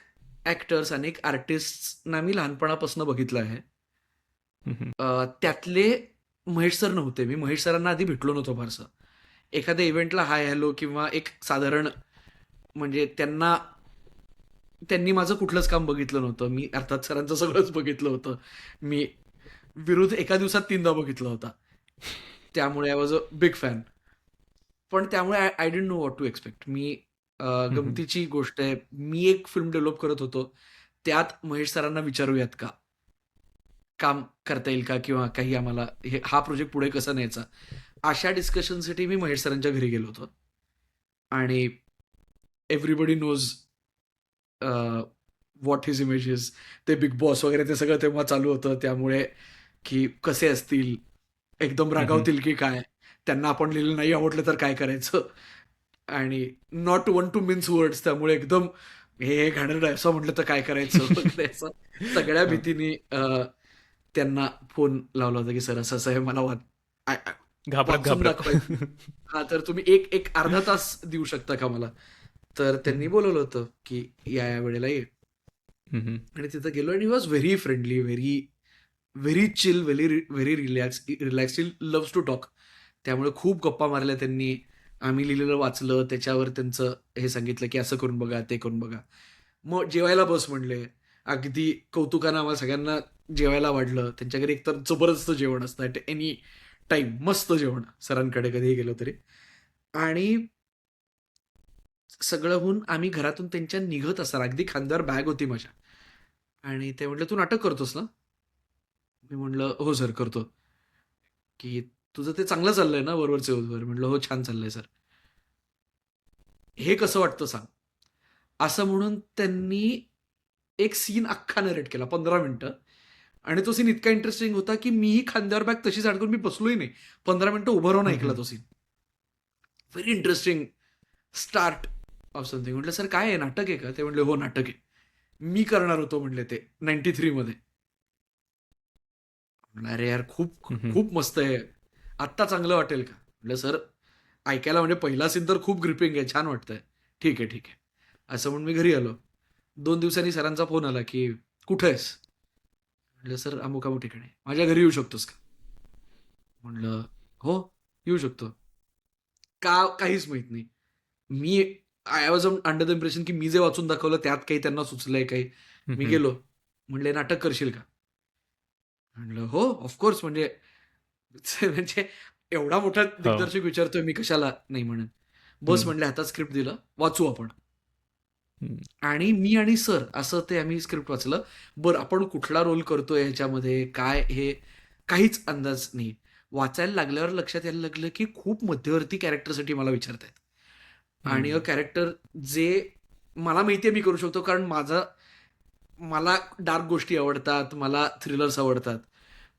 ॲक्टर्स, अनेक आर्टिस्ट्सना मी लहानपणापासून बघितलं आहे. त्यातले महेश सर नव्हते. मी महेश सरांना आधी भेटलो नव्हतो फारसं. एखाद्या इव्हेंटला हाय हॅलो किंवा एक साधारण म्हणजे त्यांनी माझं कुठलंच काम बघितलं नव्हतं. मी अर्थात सरांचं सगळंच बघितलं होतं. मी विरुद्ध एका दिवसात 3दा बघितला होता. त्यामुळे I was a big fan. पण त्यामुळे I I didn't know what to expect. गमतीची गोष्ट आहे, मी एक फिल्म डेव्हलप करत होतो. त्यात महेश सरांना विचारूयात का? काम करता येईल का? किंवा काही आम्हाला हा प्रोजेक्ट पुढे कसा न्यायचा? अशा डिस्कशनसाठी मी महेश सरांच्या घरी गेलो होतो. आणि everybody knows what his images. ते बिग बॉस वगैरे ते सगळं तेव्हा चालू होतं. त्यामुळे की कसे असतील, एकदम रागावतील की काय? त्यांना आपण लिहिलं नाही आवडलं तर काय करायचं? आणि not one two means words. त्यामुळे एकदम हे घाणेरडं आहे असं म्हटलं तर काय करायचं? वगैरे असं सगळ्या भीतीने त्यांना फोन लावला होता, की "सर असं-असं आहे मला घाबरत वाचून घाबरत. दाखवायचं. हां, तर तुम्ही एक एक अर्धा तास देऊ शकता का मला?" तर त्यांनी बोलवलं होतं, की "या वेळेला ये." आणि तिथं गेलो आणि he was very friendly, very very chill, very relax. He loves to talk. त्यामुळे खूप गप्पा मारल्या त्यांनी. आम्ही लिहिलेलं वाचलं, त्याच्यावर त्यांचं हे सांगितलं, की असं करून बघा, ते करून बघा. मग जेवायला बस म्हणले. अगदी कौतुकानं आम्हाला सगळ्यांना जेवायला वाढलं. त्यांच्या घरी एकतर जबरदस्त जेवण असतं ॲट एनी टाईम. मस्त जेवण सरांकडे कधीही गेलो तरी. आणि सगळं होऊन आम्ही घरातून त्यांच्या निघत असताना अगदी खांद्यावर बॅग होती माझ्या आणि ते म्हटले, "तू नाटक करतोस ना?" मी म्हटलं, "हो सर, करतो." की "तुझं ते चांगलं चाललंय ना वरवरचे वर?" म्हटलं, "हो, छान चाललंय सर." "हे कसं वाटतं सांग?" असं म्हणून त्यांनी एक सीन अख्खा नरेट केला 15 मिनिटं. आणि तो सीन इतका इंटरेस्टिंग होता, की मीही खांद्यावर बॅग तशीच अडकून मी बसलोही नाही. 15 मिनिटं उभं राहून ऐकला तो scene. Very interesting start off something. म्हटलं, "सर काय आहे, नाटक आहे का?" ते म्हटले, "हो, नाटक आहे." मी करणार होतो म्हणले ते 93 मध्ये. म्हणलं, "अरे यार, खूप खूप मस्त आहे. आत्ता चांगलं वाटेल का?" म्हटलं, "सर, ऐकायला म्हणजे पहिला सीन तर खूप ग्रिपिंग आहे. छान वाटतंय." "ठीक आहे, ठीक आहे." असं म्हणून मी घरी आलो. 2 दिवसांनी सरांचा फोन आला, की "कुठे आहेस?" म्हटलं, "सर, अमुक-अमुक ठिकाणी." "माझ्या घरी येऊ शकतोस का?" म्हटलं, "हो, येऊ शकतो." का काहीच माहीत नाही. मी I was under the impression की मी जे वाचून दाखवलं त्यात काही त्यांना सुचलंय काही. मी गेलो. म्हणले, "नाटक करशील का?" म्हणलं, "हो, ऑफकोर्स." म्हणजे म्हणजे एवढा मोठा हो. दिग्दर्शक विचारतोय मी कशाला नाही म्हणेन. "बस," हं. म्हणले, "हातात स्क्रिप्ट दिलं, वाचू आपण." हं. आणि मी आणि सर असं ते आम्ही स्क्रिप्ट वाचलं. बरं आपण कुठला रोल करतोय ह्याच्यामध्ये, काय हे काहीच अंदाज नाही. वाचायला लागल्यावर लक्षात यायला लागलं, की खूप मध्यवर्ती कॅरेक्टरसाठी मला विचारतायत. आणि हं. कॅरेक्टर जे मला माहिती आहे मी करू शकतो कारण मला डार्क गोष्टी आवडतात, मला थ्रिलर्स आवडतात.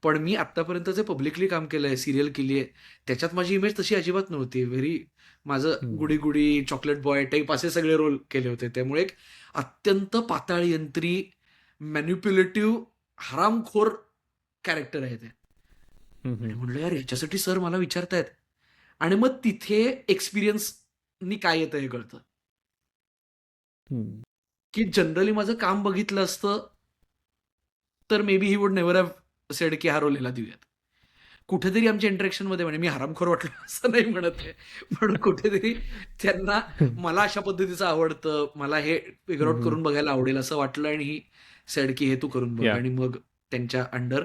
पण मी आतापर्यंत जे पब्लिकली काम केलंय, सिरियल केली आहे, त्याच्यात माझी इमेज तशी अजिबात नव्हती. माझं गुडी गुडी, चॉकलेट बॉय टाईप असे सगळे रोल केले होते. त्यामुळे एक अत्यंत पाताळ यंत्री, मॅन्युप्युलेटिव्ह, हरामखोर कॅरेक्टर आहे ते. आणि म्हणलं यार याच्यासाठी सर मला विचारतायत. आणि मग तिथे एक्सपिरियन्सनी काय येतं हे कळतं. की जनरली माझं काम बघितलं असतं तर may be he would never have sed की हा रोल याला देऊयात. कुठेतरी आमच्या इंटरॅक्शनमध्ये म्हणजे मी हरामखोर वाटलो असं नाही म्हणत आहे, पण कुठेतरी त्यांना मला अशा पद्धतीचं आवडतं, मला हे फिगर आउट करून बघायला आवडेल असं वाटलं आणि ही सेड की हे तू करून बघ. या आणि मग त्यांच्या अंडर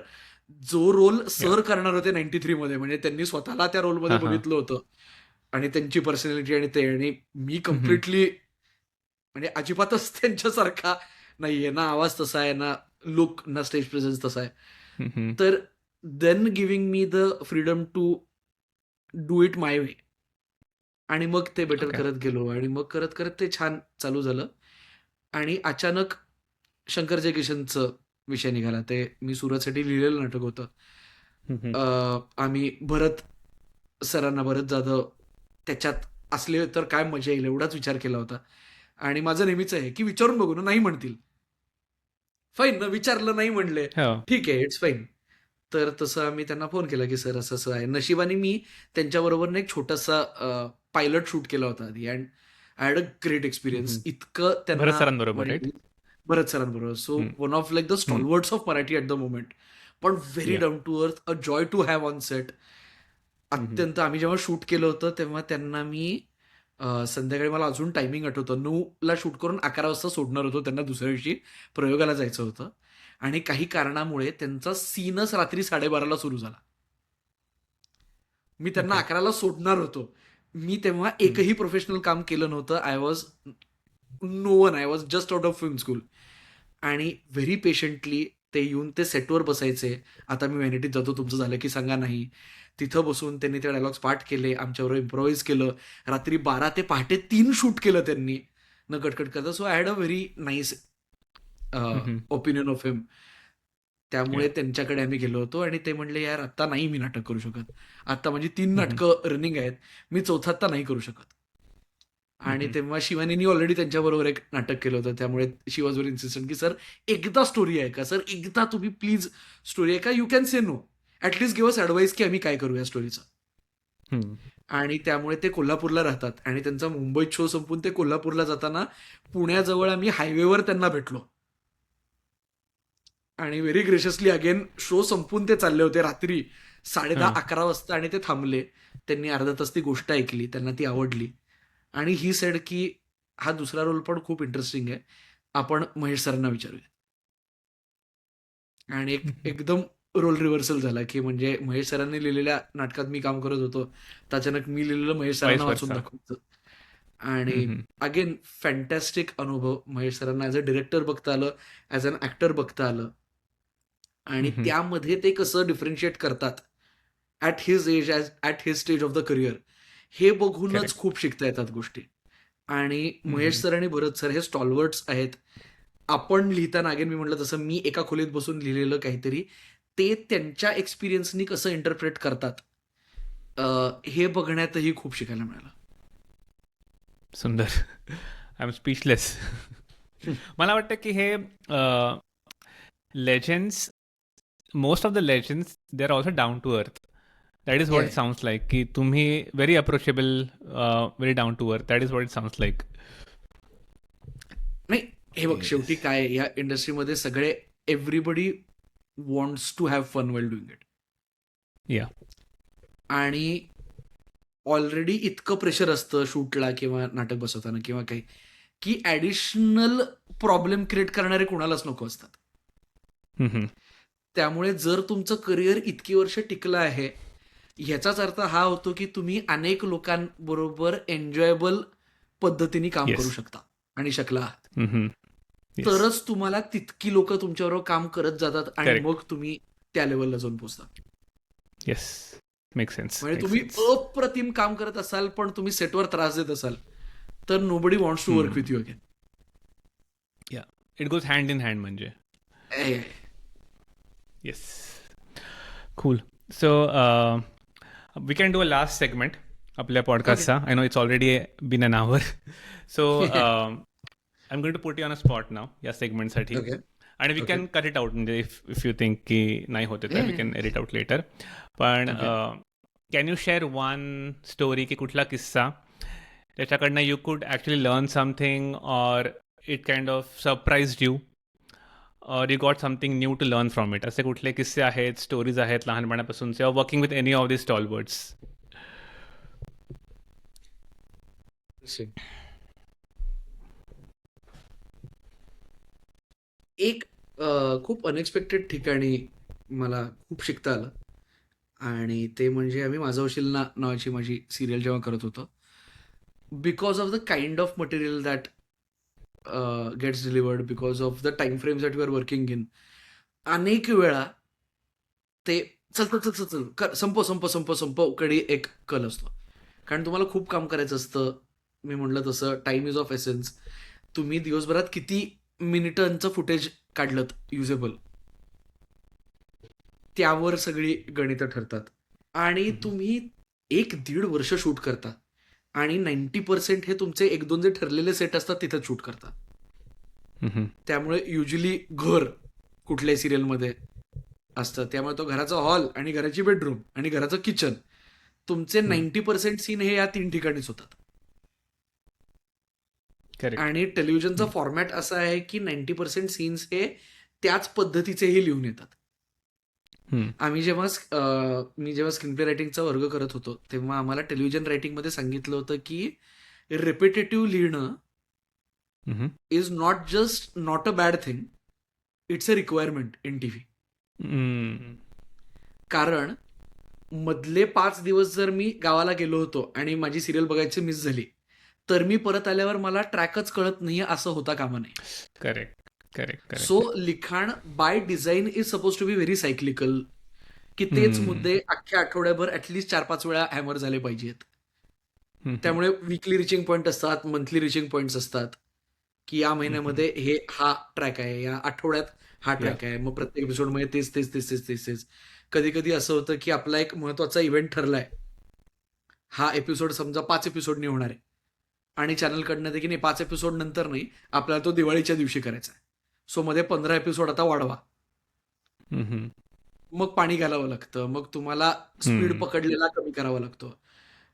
जो रोल या सर करणार होते 93 मध्ये, म्हणजे त्यांनी स्वतःला त्या रोलमध्ये हां हां बघितलं होतं आणि त्यांची पर्सनॅलिटी आणि ते, आणि मी कम्प्लिटली म्हणजे अजिबातच त्यांच्यासारखा नाहीये ना, आवाज तसा आहे ना, लुक ना, स्टेज प्रेझेन्स तसा आहे. तर then giving me the freedom to do it my way. आणि मग ते बेटर ओके करत गेलो आणि मग करत करत ते छान चालू झालं. आणि अचानक शंकर जयकिशनचं विषय निघाला. ते मी सुरतसाठी लिहिलेलं नाटक होतं. आम्ही भरत जाधव त्याच्यात असले तर काय मजा येईल एवढाच विचार केला होता. आणि माझं नेहमीच आहे की विचारून बघू ना, नाही म्हणतील फाईन ना, विचारलं नाही म्हणले हो ठीक आहे, इट्स फाईन. तर तसं आम्ही त्यांना फोन केला की सर असं असं आहे. नशिबाने मी त्यांच्याबरोबर एक छोटासा पायलट शूट केला होता आधी, and I had a great experience. इतकं भरत त्यांना सरांबरोबर राईट म्हणजे भरत सरांबरोबर. So one of like the stalwarts of Marathi at the moment, पण very yeah down to earth, a joy to have on set. अत्यंत. आम्ही जेव्हा शूट केलं होतं तेव्हा त्यांना मी संध्याकाळी, मला अजून टायमिंग आठवतं, 9ला शूट करून 11 वाजता सोडणार होतो. त्यांना दुसऱ्या दिवशी प्रयोगाला जायचं होतं आणि काही कारणामुळे त्यांचा सीनच रात्री 12:30ला सुरू झाला. मी त्यांना ओके 11ला सोडणार होतो. मी तेव्हा एकही प्रोफेशनल काम केलं नव्हतं. I was just out of film school. आणि व्हेरी पेशंटली ते येऊन ते सेटवर बसायचे. आता मी व्हॅनिटीत जातो, तुमचं झालं की सांगा. नाही, तिथं बसून त्यांनी ते डायलॉग्स पाठ केले, आमच्याबरोबर इम्प्रोव्हाइज केलं. रात्री 12 ते पहाटे 3 शूट केलं त्यांनी न कटकट करता. So I had a very nice opinion of him. त्यामुळे या त्यांच्याकडे आम्ही गेलो होतो आणि ते म्हणले यार आता नाही मी नाटक करू शकत. आता माझी 3 नाटकं रनिंग आहेत, मी चौथं आता नाही करू शकत. आणि तेव्हा शिवानीनी ऑलरेडी त्यांच्याबरोबर एक नाटक केलं होतं. त्यामुळे शी वॉज व्हेरी इन्सिस्टंट की सर एकदा स्टोरी आहे का, सर एकदा तुम्ही प्लीज स्टोरी आहे का, you can say no, at least give us advice की आम्ही काय करू या स्टोरीचं. आणि त्यामुळे ते कोल्हापूरला राहतात आणि त्यांचा मुंबईत शो संपून ते कोल्हापूरला जाताना पुण्याजवळ आम्ही हायवेवर त्यांना भेटलो. आणि व्हेरी ग्रेशियसली अगेन शो संपून ते चालले होते रात्री 10:30-11 वाजता आणि ते थांबले. त्यांनी अर्धा तास ती गोष्ट ऐकली, त्यांना ती आवडली आणि ही सेड की हा दुसरा रोल पण खूप इंटरेस्टिंग आहे, आपण महेश सरांना विचारूया. आणि एकदम रोल रिव्हर्सल झाला की म्हणजे महेश सरांनी लिहिलेल्या नाटकात मी काम करत होतो, तर अचानक मी लिहिलेलं महेश सरांना वाईस वाचून वर्सा दाखवतं. आणि अगेन फॅन्टॅस्टिक अनुभव. महेश सरांना ॲज अ डिरेक्टर बघता आलं, ॲज अन ॲक्टर बघता आलं. आणि त्यामध्ये ते कसं डिफरन्शिएट करतात at his age, at his stage of the career, हे बघूनच करेक्ट खूप शिकता येतात गोष्टी. आणि महेश सर आणि भरत सर हे स्टॉलवर्ड्स आहेत. आपण लिहिताना अगेन मी म्हटलं तसं मी एका खोलीत बसून लिहिलेलं काहीतरी ते त्यांच्या एक्सपिरियन्सनी कसं इंटरप्रेट करतात, हे बघण्यातही खूप शिकायला मिळालं. सुंदर आय एम स्पीचलेस. मला वाटतं की हे legends, most of the legends they are also down to earth. That is what it sounds like की तुम्ही very approachable, very down to earth. That is what it sounds like. नाही, हे बघ शेवटी काय या इंडस्ट्रीमध्ये सगळे everybody wants to have fun well doing it. Ya आणि ऑलरेडी इतकं प्रेशर असतं शूटला किंवा नाटक बसवताना किंवा काही, की ॲडिशनल प्रॉब्लेम क्रिएट करणारे कोणालाच नको असतात. त्यामुळे जर तुमचं करिअर इतकी वर्ष टिकलं आहे, ह्याचाच अर्थ हा होतो की तुम्ही अनेक लोकांबरोबर एन्जॉयबल पद्धतीने काम करू येस शकता आणि शकला आहात. येस तरच तुम्हाला तितकी लोक तुमच्याबरोबर काम करत जातात आणि करेक्ट मग तुम्ही त्या लेवलला जाऊन पोहोचता. येस मेक सेन्स म्हणजे मेक तुम्ही सेन्स. अप्रतिम काम करत असाल पण तुम्ही सेटवर त्रास देत असाल तर nobody wants to work with you again. Yeah it goes hand in hand म्हणजे. ए, yes. Cool. So we can do a last segment आपल्या ओके. पॉडकास्टचा. I know it's already been an hour. So I'm going to put you on a spot now या सेगमेंटसाठी. Okay. आणि we okay. Can cut it out म्हणजे if you think की नाही होते तर we Yeah. Can edit out later. पण okay. Can you share one story की कुठला किस्सा त्याच्याकडनं you could actually learn something or it kind of surprise you or you got something new to learn from it. असे कुठले किस्से आहेत, stories आहेत लहानपणापासूनचे, or working with any of this stalwarts? See. एक खूप अनएक्सपेक्टेड ठिकाणी मला खूप शिकता आलं आणि ते म्हणजे आम्ही माझं वशील ना नावाची माझी सिरियल जेव्हा करत होतो, because of the kind of material that gets delivered, because of the time frames that we are working in, अनेक वेळा ते चल चल चल चल चल संप संप संप संप कडे एक कल असतो. कारण तुम्हाला खूप काम करायचं असतं. मी म्हटलं तसं टाइम इज ऑफ एसेन्स. तुम्ही दिवसभरात किती मिनिटांचं फुटेज काढलं युजेबल, त्यावर सगळी गणितं ठरतात. आणि तुम्ही 1-1.5 वर्ष शूट करता आणि 90% हे तुमचे 1-2 जे ठरलेले सेट असतात तिथेच शूट करता. त्यामुळे युजली घर कुठल्याही सिरियलमध्ये असतं, त्यामुळे तो घराचा हॉल आणि घराची बेडरूम आणि घराचं किचन, तुमचे 90% सीन हे या 3 ठिकाणीच होतात. करेक्ट. आणि टेलिव्हिजनचा फॉर्मॅट असा आहे की 90% सीन्स हे त्याच पद्धतीचेही लिहून येतात. मी जेव्हा स्क्रीन प्ले रायटिंगचा वर्ग करत होतो तेव्हा आम्हाला टेलिव्हिजन रायटिंगमध्ये सांगितलं होतं की रिपिटेटिव्ह लिहिणं is not a bad thing, it's a requirement in TV. कारण मधले 5 दिवस जर मी गावाला गेलो होतो आणि माझी सिरियल बघायची मिस झाली तर मी परत आल्यावर मला ट्रॅकच कळत नाहीये असं होता कामा नये. Correct correct. सो लिखाण by design is suppose to be very cyclical, की तेच मुद्दे अख्ख्या आठवड्याभर ऍटलिस्ट 4-5 वेळा हॅमर झाले पाहिजेत. त्यामुळे वीकली रिचिंग पॉईंट असतात, मंथली रिचिंग पॉईंट्स असतात, की या महिन्यामध्ये हा ट्रॅक आहे, या आठवड्यात हा ट्रॅक आहे. मग प्रत्येक एपिसोडमध्ये तेच तेच तेच तेच तेच तेच. कधी कधी असं होतं की आपला एक महत्वाचा इव्हेंट ठरलाय, हा एपिसोड समजा 5 एपिसोडनी होणार आहे आणि चॅनलकडनं ते की नाही 5 एपिसोड नंतर नाही, आपल्याला तो दिवाळीच्या दिवशी करायचा आहे. सो मध्ये 15 एपिसोड आता वाढवा. मग पाणी घालावं लागतं, मग तुम्हाला स्पीड पकडलेला कमी करावा लागतो.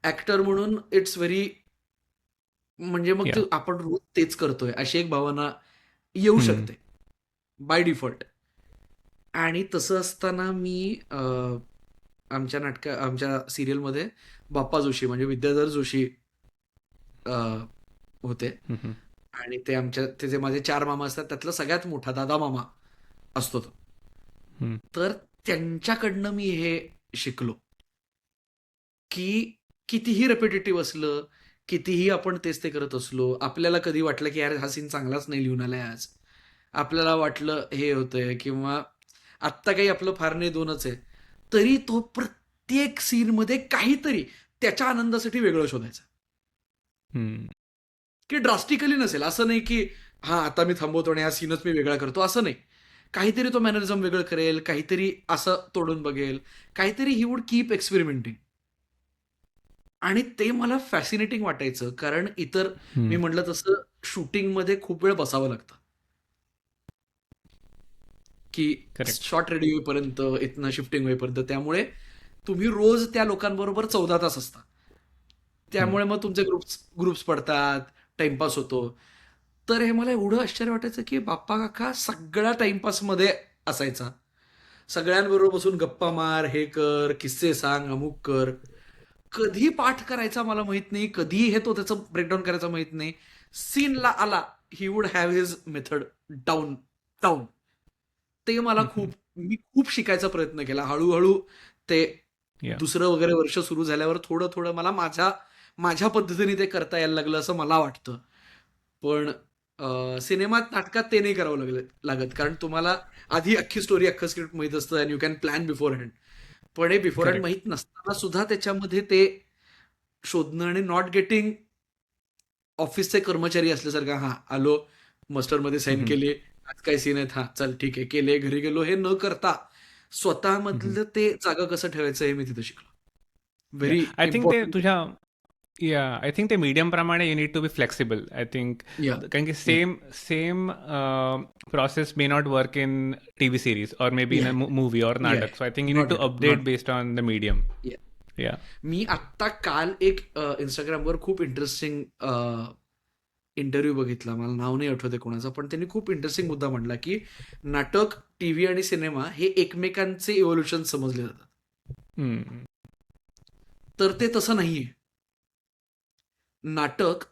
ऍक्टर म्हणून इट्स व्हेरी, म्हणजे मग ते आपण रोज तेच करतोय अशी एक भावना येऊ शकते बाय डिफॉल्ट. आणि तसं असताना मी आमच्या सिरियलमध्ये बाप्पा जोशी म्हणजे विद्याधर जोशी होते. आणि ते जे माझे 4 मामा असतात त्यातला सगळ्यात मोठा दादा मामा असतो तो. तर त्यांच्याकडनं मी हे शिकलो की कितीही रेपिटेटिव्ह असलं, कितीही आपण तेच ते करत असलो, आपल्याला कधी वाटलं की यार हा सीन चांगलाच नाही लिहून आलाय आज, आपल्याला वाटलं हे होतंय किंवा आत्ता काही आपलं फार नाही 2च आहे, तरी तो प्रत्येक सीनमध्ये काहीतरी त्याच्या आनंदासाठी वेगळं शोधायचं. की ड्रास्टिकली नसेल, असं नाही की हा आता मी थांबवतो आणि हा सीनच मी वेगळा करतो, असं नाही. काहीतरी तो मॅनरिझम वेगळं करेल, काहीतरी असं तोडून बघेल, काहीतरी ही वुड कीप एक्सपेरिमेंटिंग. आणि ते मला फॅसिनेटिंग वाटायचं, कारण इतर मी म्हटलं तसं शूटिंगमध्ये खूप वेळ बसावं लागतं की शॉट रेडी होईपर्यंत, इथनं शिफ्टिंग होईपर्यंत. त्यामुळे तुम्ही रोज त्या लोकांबरोबर 14 तास असता. त्यामुळे मग तुमचे ग्रुप्स पडतात, टाइमपास होतो. तर हे मला एवढं आश्चर्य वाटायचं की बाप्पा काका सगळ्या टाइमपासमध्ये असायचा. सगळ्यांबरोबर बसून गप्पा मार, हे कर, किस्से सांग, अमुक कर. कधी पाठ करायचा मला माहित नाही, कधी हे तो त्याचं ब्रेकडाऊन करायचा माहित नाही. सीनला आला, he would have his method down down. ते मला मी खूप शिकायचा प्रयत्न केला. हळूहळू ते दुसरं वगैरे वर्ष सुरू झाल्यावर थोडं थोडं मला माझ्या पद्धतीने ते करता यायला लागलं असं मला वाटतं. पण सिनेमात, नाटकात ते नाही करावं लागत, कारण तुम्हाला आधी अख्खी स्टोरी, अख्खं स्क्रिप्ट माहित असतं and you can plan before hand. पण हे बिफोर हँड माहित नसताना सुद्धा त्याच्यामध्ये ते शोधणं आणि नॉट गेटिंग ऑफिसचे कर्मचारी असल्यासारखं, हा आलो, मस्टरमध्ये साईन केली, आज काय सीन आहेत, हा चल ठीक आहे केले, घरी गेलो, हे न करता स्वतःमधलं ते जागा कसं ठेवायचं हे मी तिथे शिकलो. व्हेरी आय थिंक ते इम्पॉर्टंट. तुझ्या आय थिंक ते मीडियम प्रमाणे you need to be flexible. I think या कारण की या same process may not work in TV series or maybe in या a movie or या natak. So I think you need not to at all, update not based on the medium. या. Yeah. मी आत्ता काल एक इंस्टाग्रामवर खूप interesting interview बघितला. मला नाव नाही आठवते कोणाचा, पण त्यांनी खूप इंटरेस्टिंग मुद्दा मांडला की नाटक, टीव्ही आणि सिनेमा हे एकमेकांचे इव्होल्युशन समजले जातात. Hmm. तर ते तसं नाहीये. नाटक,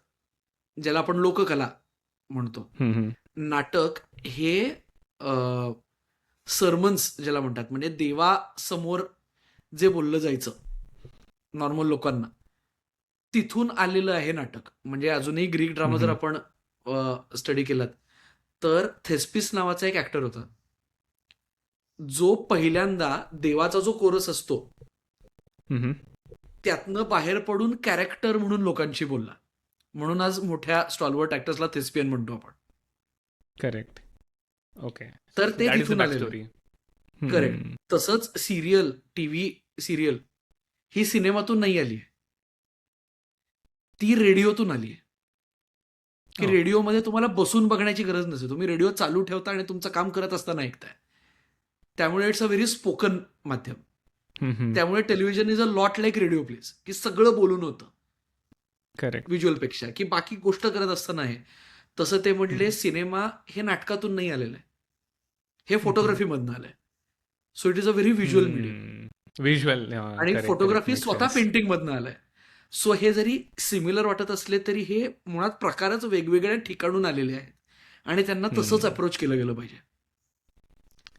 ज्याला आपण लोककला म्हणतो, Hmm. नाटक हे सरमन्स ज्याला म्हणतात, म्हणजे देवासमोर जे बोललं जायचं नॉर्मल लोकांना, तिथून आलेलं आहे नाटक. म्हणजे अजूनही ग्रीक ड्रामा जर Hmm. आपण स्टडी केलात, तर थेस्पिस नावाचा एक ऍक्टर होता, जो पहिल्यांदा देवाचा जो कोरस असतो Hmm. त्यातनं बाहेर पडून कॅरेक्टर म्हणून लोकांशी बोलला. म्हणून आज मोठ्या स्टॉलवर्ट ऍक्टर्सला थेस्पियन म्हणतो आपण. Correct. Okay. तर So ते that is the तिथून आलेलं. backstory. करेक्ट. Hmm. तसंच सिरियल, टीव्ही सिरियल ही सिनेमातून नाही आली, ती रेडिओतून आली. की Oh. रेडिओमध्ये तुम्हाला बसून बघण्याची गरज नसते, तुम्ही रेडिओ चालू ठेवता आणि तुमचं काम करत असताना ऐकताय. त्यामुळे इट्स अ व्हेरी स्पोकन माध्यम. Hmm. त्यामुळे television is a lot like radio place, की सगळं बोलून होतं Correct. व्हिज्युअलपेक्षा, की बाकी गोष्ट करत असताना आहे. तसं ते म्हटले सिनेमा हे नाटकातून नाही आलेलं आहे, हे फोटोग्राफीमधनं आलंय. So it is a very visual medium. Visual. आणि Correct. फोटोग्राफी Makes स्वतः sense. पेंटिंग मधनं आलाय. सो हे जरी सिमिलर वाटत असले तरी हे मुळात प्रकारच वेगवेगळ्या ठिकाणून आलेले आहेत आणि त्यांना तसंच Hmm. अप्रोच केलं गेलं पाहिजे.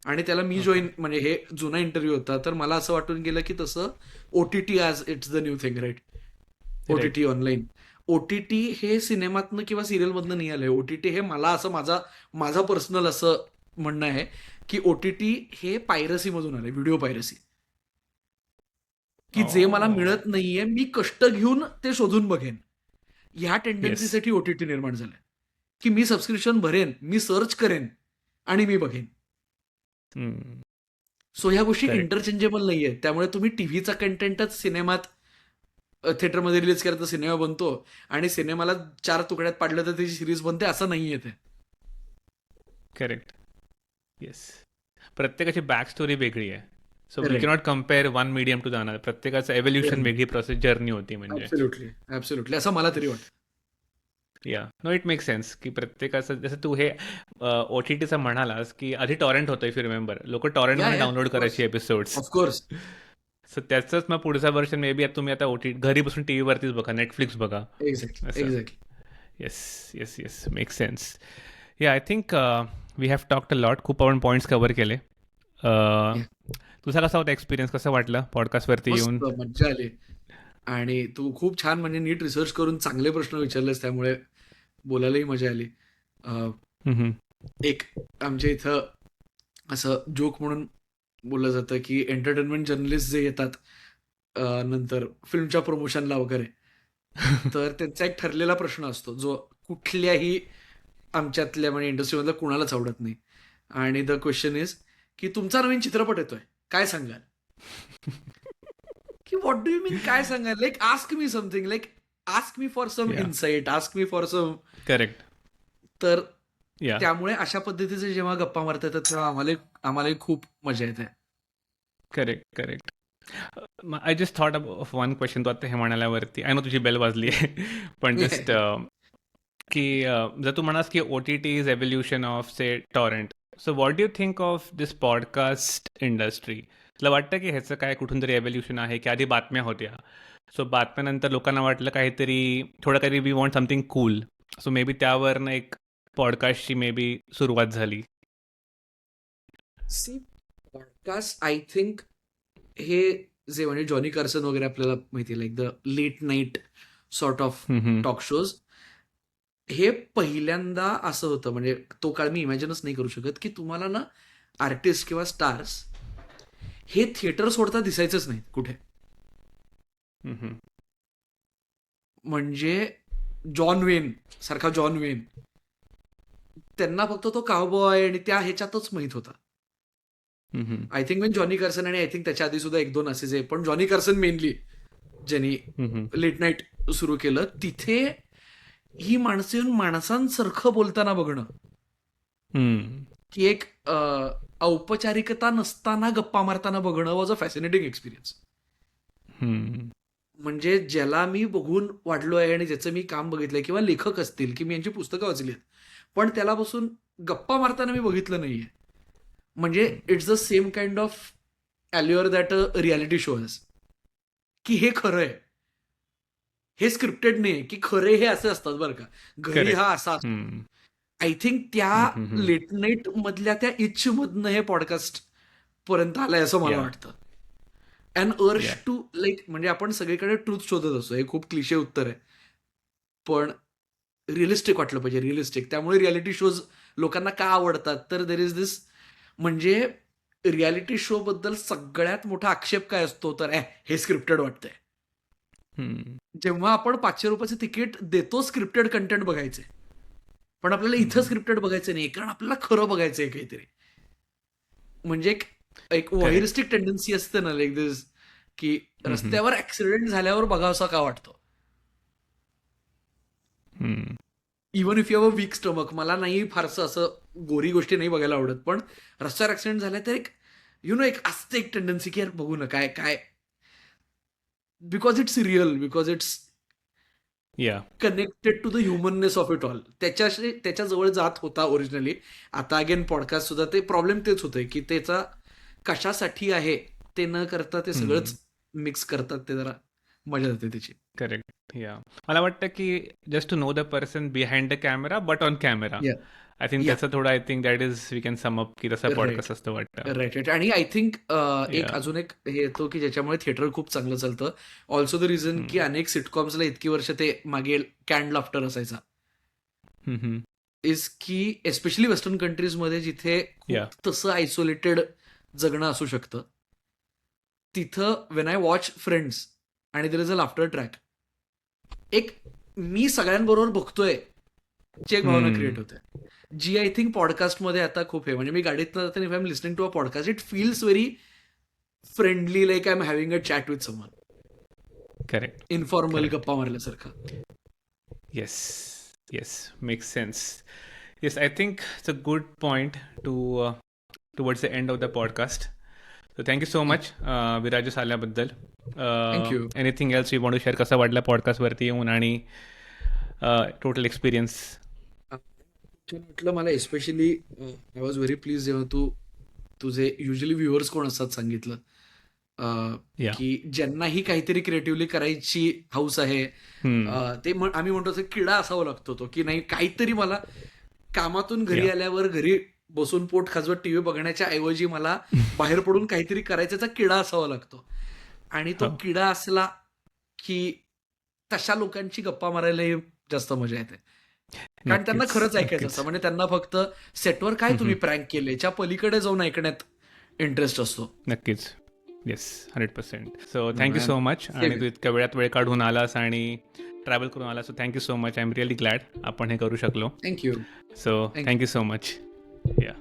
आणि त्याला मी Okay. म्हणजे हे जुना इंटरव्ह्यू होता, तर मला असं वाटून गेलं की तसं OTT as it's the new thing, right? Right. OTT online. OTT हे सिनेमातनं किंवा सिरियलमधनं नाही आलंय. OTT हे मला असं माझा पर्सनल असं म्हणणं आहे की OTT हे पायरसीमधून आलंय, व्हिडिओ पायरसी. की जे मला Oh. मिळत नाहीये, मी कष्ट घेऊन ते शोधून बघेन. ह्या Yes. टेंडन्सीसाठी OTT निर्माण झालंय. की मी सबस्क्रिप्शन भरेन, मी सर्च करेन आणि मी बघेन. Hmm. सो ह्या गोष्टी Correct. इंटरचेंजेबल नाहीये. त्यामुळे तुम्ही टीव्हीचा कंटेंटच सिनेमात थिएटरमध्ये रिलीज केला तर सिनेमा बनतो आणि सिनेमाला 4 तुकड्यात पाडलं तर त्याची सिरीज बनते, असं नाहीये ते. करेक्ट. येस. प्रत्येकाची बॅक स्टोरी वेगळी आहे. So we Correct. Cannot compare one medium to the another. प्रत्येकाचं एव्होल्युशन Correct. वेगळी प्रोसेस जर्नी होती म्हणजे. ऍब्सोल्युटली असं मला तरी वाटतं. या नो इट मेक सेन्स की प्रत्येकाचं जसं तू हे OTTचं म्हणालास की आधी टॉरेंट होतं इफ यू रिमेंबर. लोक टॉरेंटमध्ये डाउनलोड करायची एपिसोड्स. ऑफकोर्स. सो त्याचंच मग पुढचा वर्षन मे बी तुम्ही आता घरी बसून टीव्ही वरतीच बघा, नेटफ्लिक्स बघा. असं. Exactly. Yes make sense. Yeah I think we have talked a lot. खूप आपण पॉईंट्स कव्हर केले. तुझा कसा होता एक्सपिरियन्स, कसं वाटलं पॉडकास्टवरती येऊन? मस्त मज्जा आली. आणि तू खूप छान म्हणजे नीट रिसर्च करून चांगले प्रश्न विचारलेस, त्यामुळे बोलायलाही मजा आली. हम्म. एक आमच्या इथं असं जोक म्हणून बोललं जातं की एंटरटेनमेंट जर्नलिस्ट जे येतात नंतर फिल्मच्या प्रमोशनला वगैरे, तर त्यांचा एक ठरलेला प्रश्न असतो जो कुठल्याही आमच्यातल्या म्हणजे इंडस्ट्रीमधल्या कुणालाच आवडत नाही. आणि द क्वेश्चन इज की तुमचा नवीन चित्रपट येतोय, काय सांगाल? की व्हॉट डू यू मीन काय सांगाल? Like ask me something, like ask me for some Yeah. Insight, ask me for some. Correct. तर या त्यामुळे अशा पद्धतीचे जेव्हा गप्पा मारता येतात तेव्हा आम्हालाही खूप मजा येते. Correct. I just thought of one question. तू आता हे म्हणाल्यावरती आय नो तुझी बेल वाजली आहे पण जस्ट की जर तू म्हणास की OTT is evolution of say torrent. So what do you think of this podcast industry? तुला वाटतं की ह्याचं काय कुठून तरी एव्होल्युशन आहे की आधी बातम्या होत्या, सो बातम्यानंतर लोकांना वाटलं काहीतरी थोडं काहीतरी we want something cool, so maybe त्यावरनं एक पॉडकास्टची मे बी सुरुवात झाली? सी पॉडकास्ट आय थिंक हे जे म्हणजे जॉनी कार्सन वगैरे आपल्याला माहिती आहे, like the late night sort of talk shows, हे पहिल्यांदा असं होतं. म्हणजे तो काळ मी इमॅजिनच नाही करू शकत की तुम्हाला ना आर्टिस्ट किंवा स्टार्स हे थिएटर सोडता दिसायचंच नाही कुठे. म्हणजे जॉन वेन सारखा जॉन वेन, त्यांना फक्त तो कावबॉय आणि त्या ह्याच्यातच माहित होता. हम्म. I think Wien Johnny Carson, आणि आय थिंक त्याच्या आधी सुद्धा 1-2 असेच आहे, पण जॉनी कार्सन मेनली ज्यांनी हम्म. लेट नाईट सुरू केलं, तिथे ही माणसं येऊन माणसांसारखं बोलताना बघणं, हम्म. की एक औपचारिकता नसताना गप्पा मारताना बघणं वॉज अ फॅसिनेटिंग एक्सपिरियन्स. हम्म. म्हणजे ज्याला मी बघून वाढलो आहे आणि ज्याचं मी काम बघितलंय, किंवा लेखक असतील की मी यांची पुस्तकं वाचली आहेत, पण त्याला बसून गप्पा मारताना मी बघितलं नाहीये. म्हणजे it's the same kind of allure that a reality show has, की हे खरं आहे, हे स्क्रिप्टेड नाही, की खरे हे असे असतात बरं का, घरी करेक्ट. हा असा असतो. हम्म. आय थिंक त्या हम्म. लेट नाईट मधल्या त्या इच्छमधनं हे पॉडकास्ट पर्यंत आलंय असं मला या. वाटतं. अँड अर्ज या. टू लाईक, म्हणजे आपण सगळीकडे ट्रूथ शोधत असतो, हे खूप क्लिशे उत्तर आहे, पण रिअलिस्टिक वाटलं पाहिजे, रिअलिस्टिक. त्यामुळे रियालिटी शोज लोकांना का आवडतात, तर देर इज दिस, म्हणजे रियालिटी शो बद्दल सगळ्यात मोठा आक्षेप काय असतो, तर हे स्क्रिप्टेड वाटतंय. हम्म. जेव्हा आपण 500 रुपयाचं तिकीट देतो स्क्रिप्टेड कंटेंट बघायचे, पण आपल्याला इथं स्क्रिप्टेड बघायचं नाही, कारण आपल्याला खरं बघायचंय काहीतरी. म्हणजे एक करेक्ट. व्हायरिस्टिक टेंडन्सी असते ना, लाईक दिस, की रस्त्यावर ऍक्सिडेंट झाल्यावर बघावसा का वाटतो, हम्म. Even if you have a week stomach. मला नाही फारसं असं गोरी गोष्टी नाही बघायला आवडत, पण रस्त्यावर ऍक्सिडेंट झाला तर एक एक असते एक टेंडन्सी की यार बघू ना काय काय, because it's real, because it's yeah. Connected to the humanness of it all. त्याच्याजवळ जात होता ओरिजिनली. आता अगेन पॉडकास्ट सुद्धा ते प्रॉब्लेम तेच होतंय, की त्याचा कशासाठी आहे ते न करता ते सगळंच मिक्स करतात, ते जरा मजा येते त्याची. करेक्ट. या. मला वाटतं की just to know the person behind the camera but on camera. Yeah I think या त्याचं थोडं, I think that is we can sum up की तसा राईट पॉडकास्ट असतं वाटतं. Right right. आणि आय थिंक एक या. अजून एक हे येतो, की ज्याच्यामुळे थिएटर खूप चांगलं चालतं. ऑल्सो द रिझन की अनेक सिटकॉम्सला इतकी वर्ष ते मागे कॅन्ड लाफ्टर असायचा, इज की एस्पेशली वेस्टर्न कंट्रीजमध्ये जिथे या. खूप तसं आयसोलेटेड जगणं असू शकतं, तिथं वेन आय वॉच फ्रेंड्स आणि देर इज अ लाफ्टर ट्रॅक, एक मी सगळ्यांबरोबर बघतोय ची एक भावना क्रिएट होते, जी आय थिंक पॉडकास्टमध्ये आता खूप आहे. म्हणजे मी गाडीत जाताना if I am listening to a podcast, it feels very friendly, like I am having a chat with someone, correct. Informal correct. गप्पा मारल्यासारखं. Yes, yes, makes sense. Yes, I think it's a good point to towards the end of the podcast. So thank you so much, विराजस आल्याबद्दल. Thank you. Anything else you want to share? कसं वाटलं पॉडकास्टवरती येऊन आणि total experience? म्हटलं मला especially I was very please जेव्हा तुझे usually viewers कोण असतात सांगितलं, या. की ज्यांनाही काहीतरी क्रिएटिव्हली करायची हौस आहे, ते आम्ही म्हणतो असं किडा असावा लागतो तो, की नाही काहीतरी मला कामातून घरी या. आल्यावर घरी बसून पोट खाजवत टीव्ही बघण्याच्या ऐवजी मला बाहेर पडून काहीतरी करायचा किडा असावा लागतो. आणि तो हो. किडा असला की तशा लोकांची गप्पा मारायलाही जास्त मजा येते, कारण त्यांना नक्कीच, खरंच ऐकायचं नक्कीच. असतं. म्हणजे त्यांना फक्त सेटवर काय तुम्ही प्रँक केलेच्या पलीकडे जाऊन ऐकण्यात इंटरेस्ट असतो. नक्कीच. Yes, 100%. So thank you so much. Same आणि here. तू इतक्या वेळात वेळ काढून आलास आणि ट्रॅव्हल करून आलास. So thank you so much. I am really glad आपण हे करू शकलो. Thank you. So Thank thank you so much. या.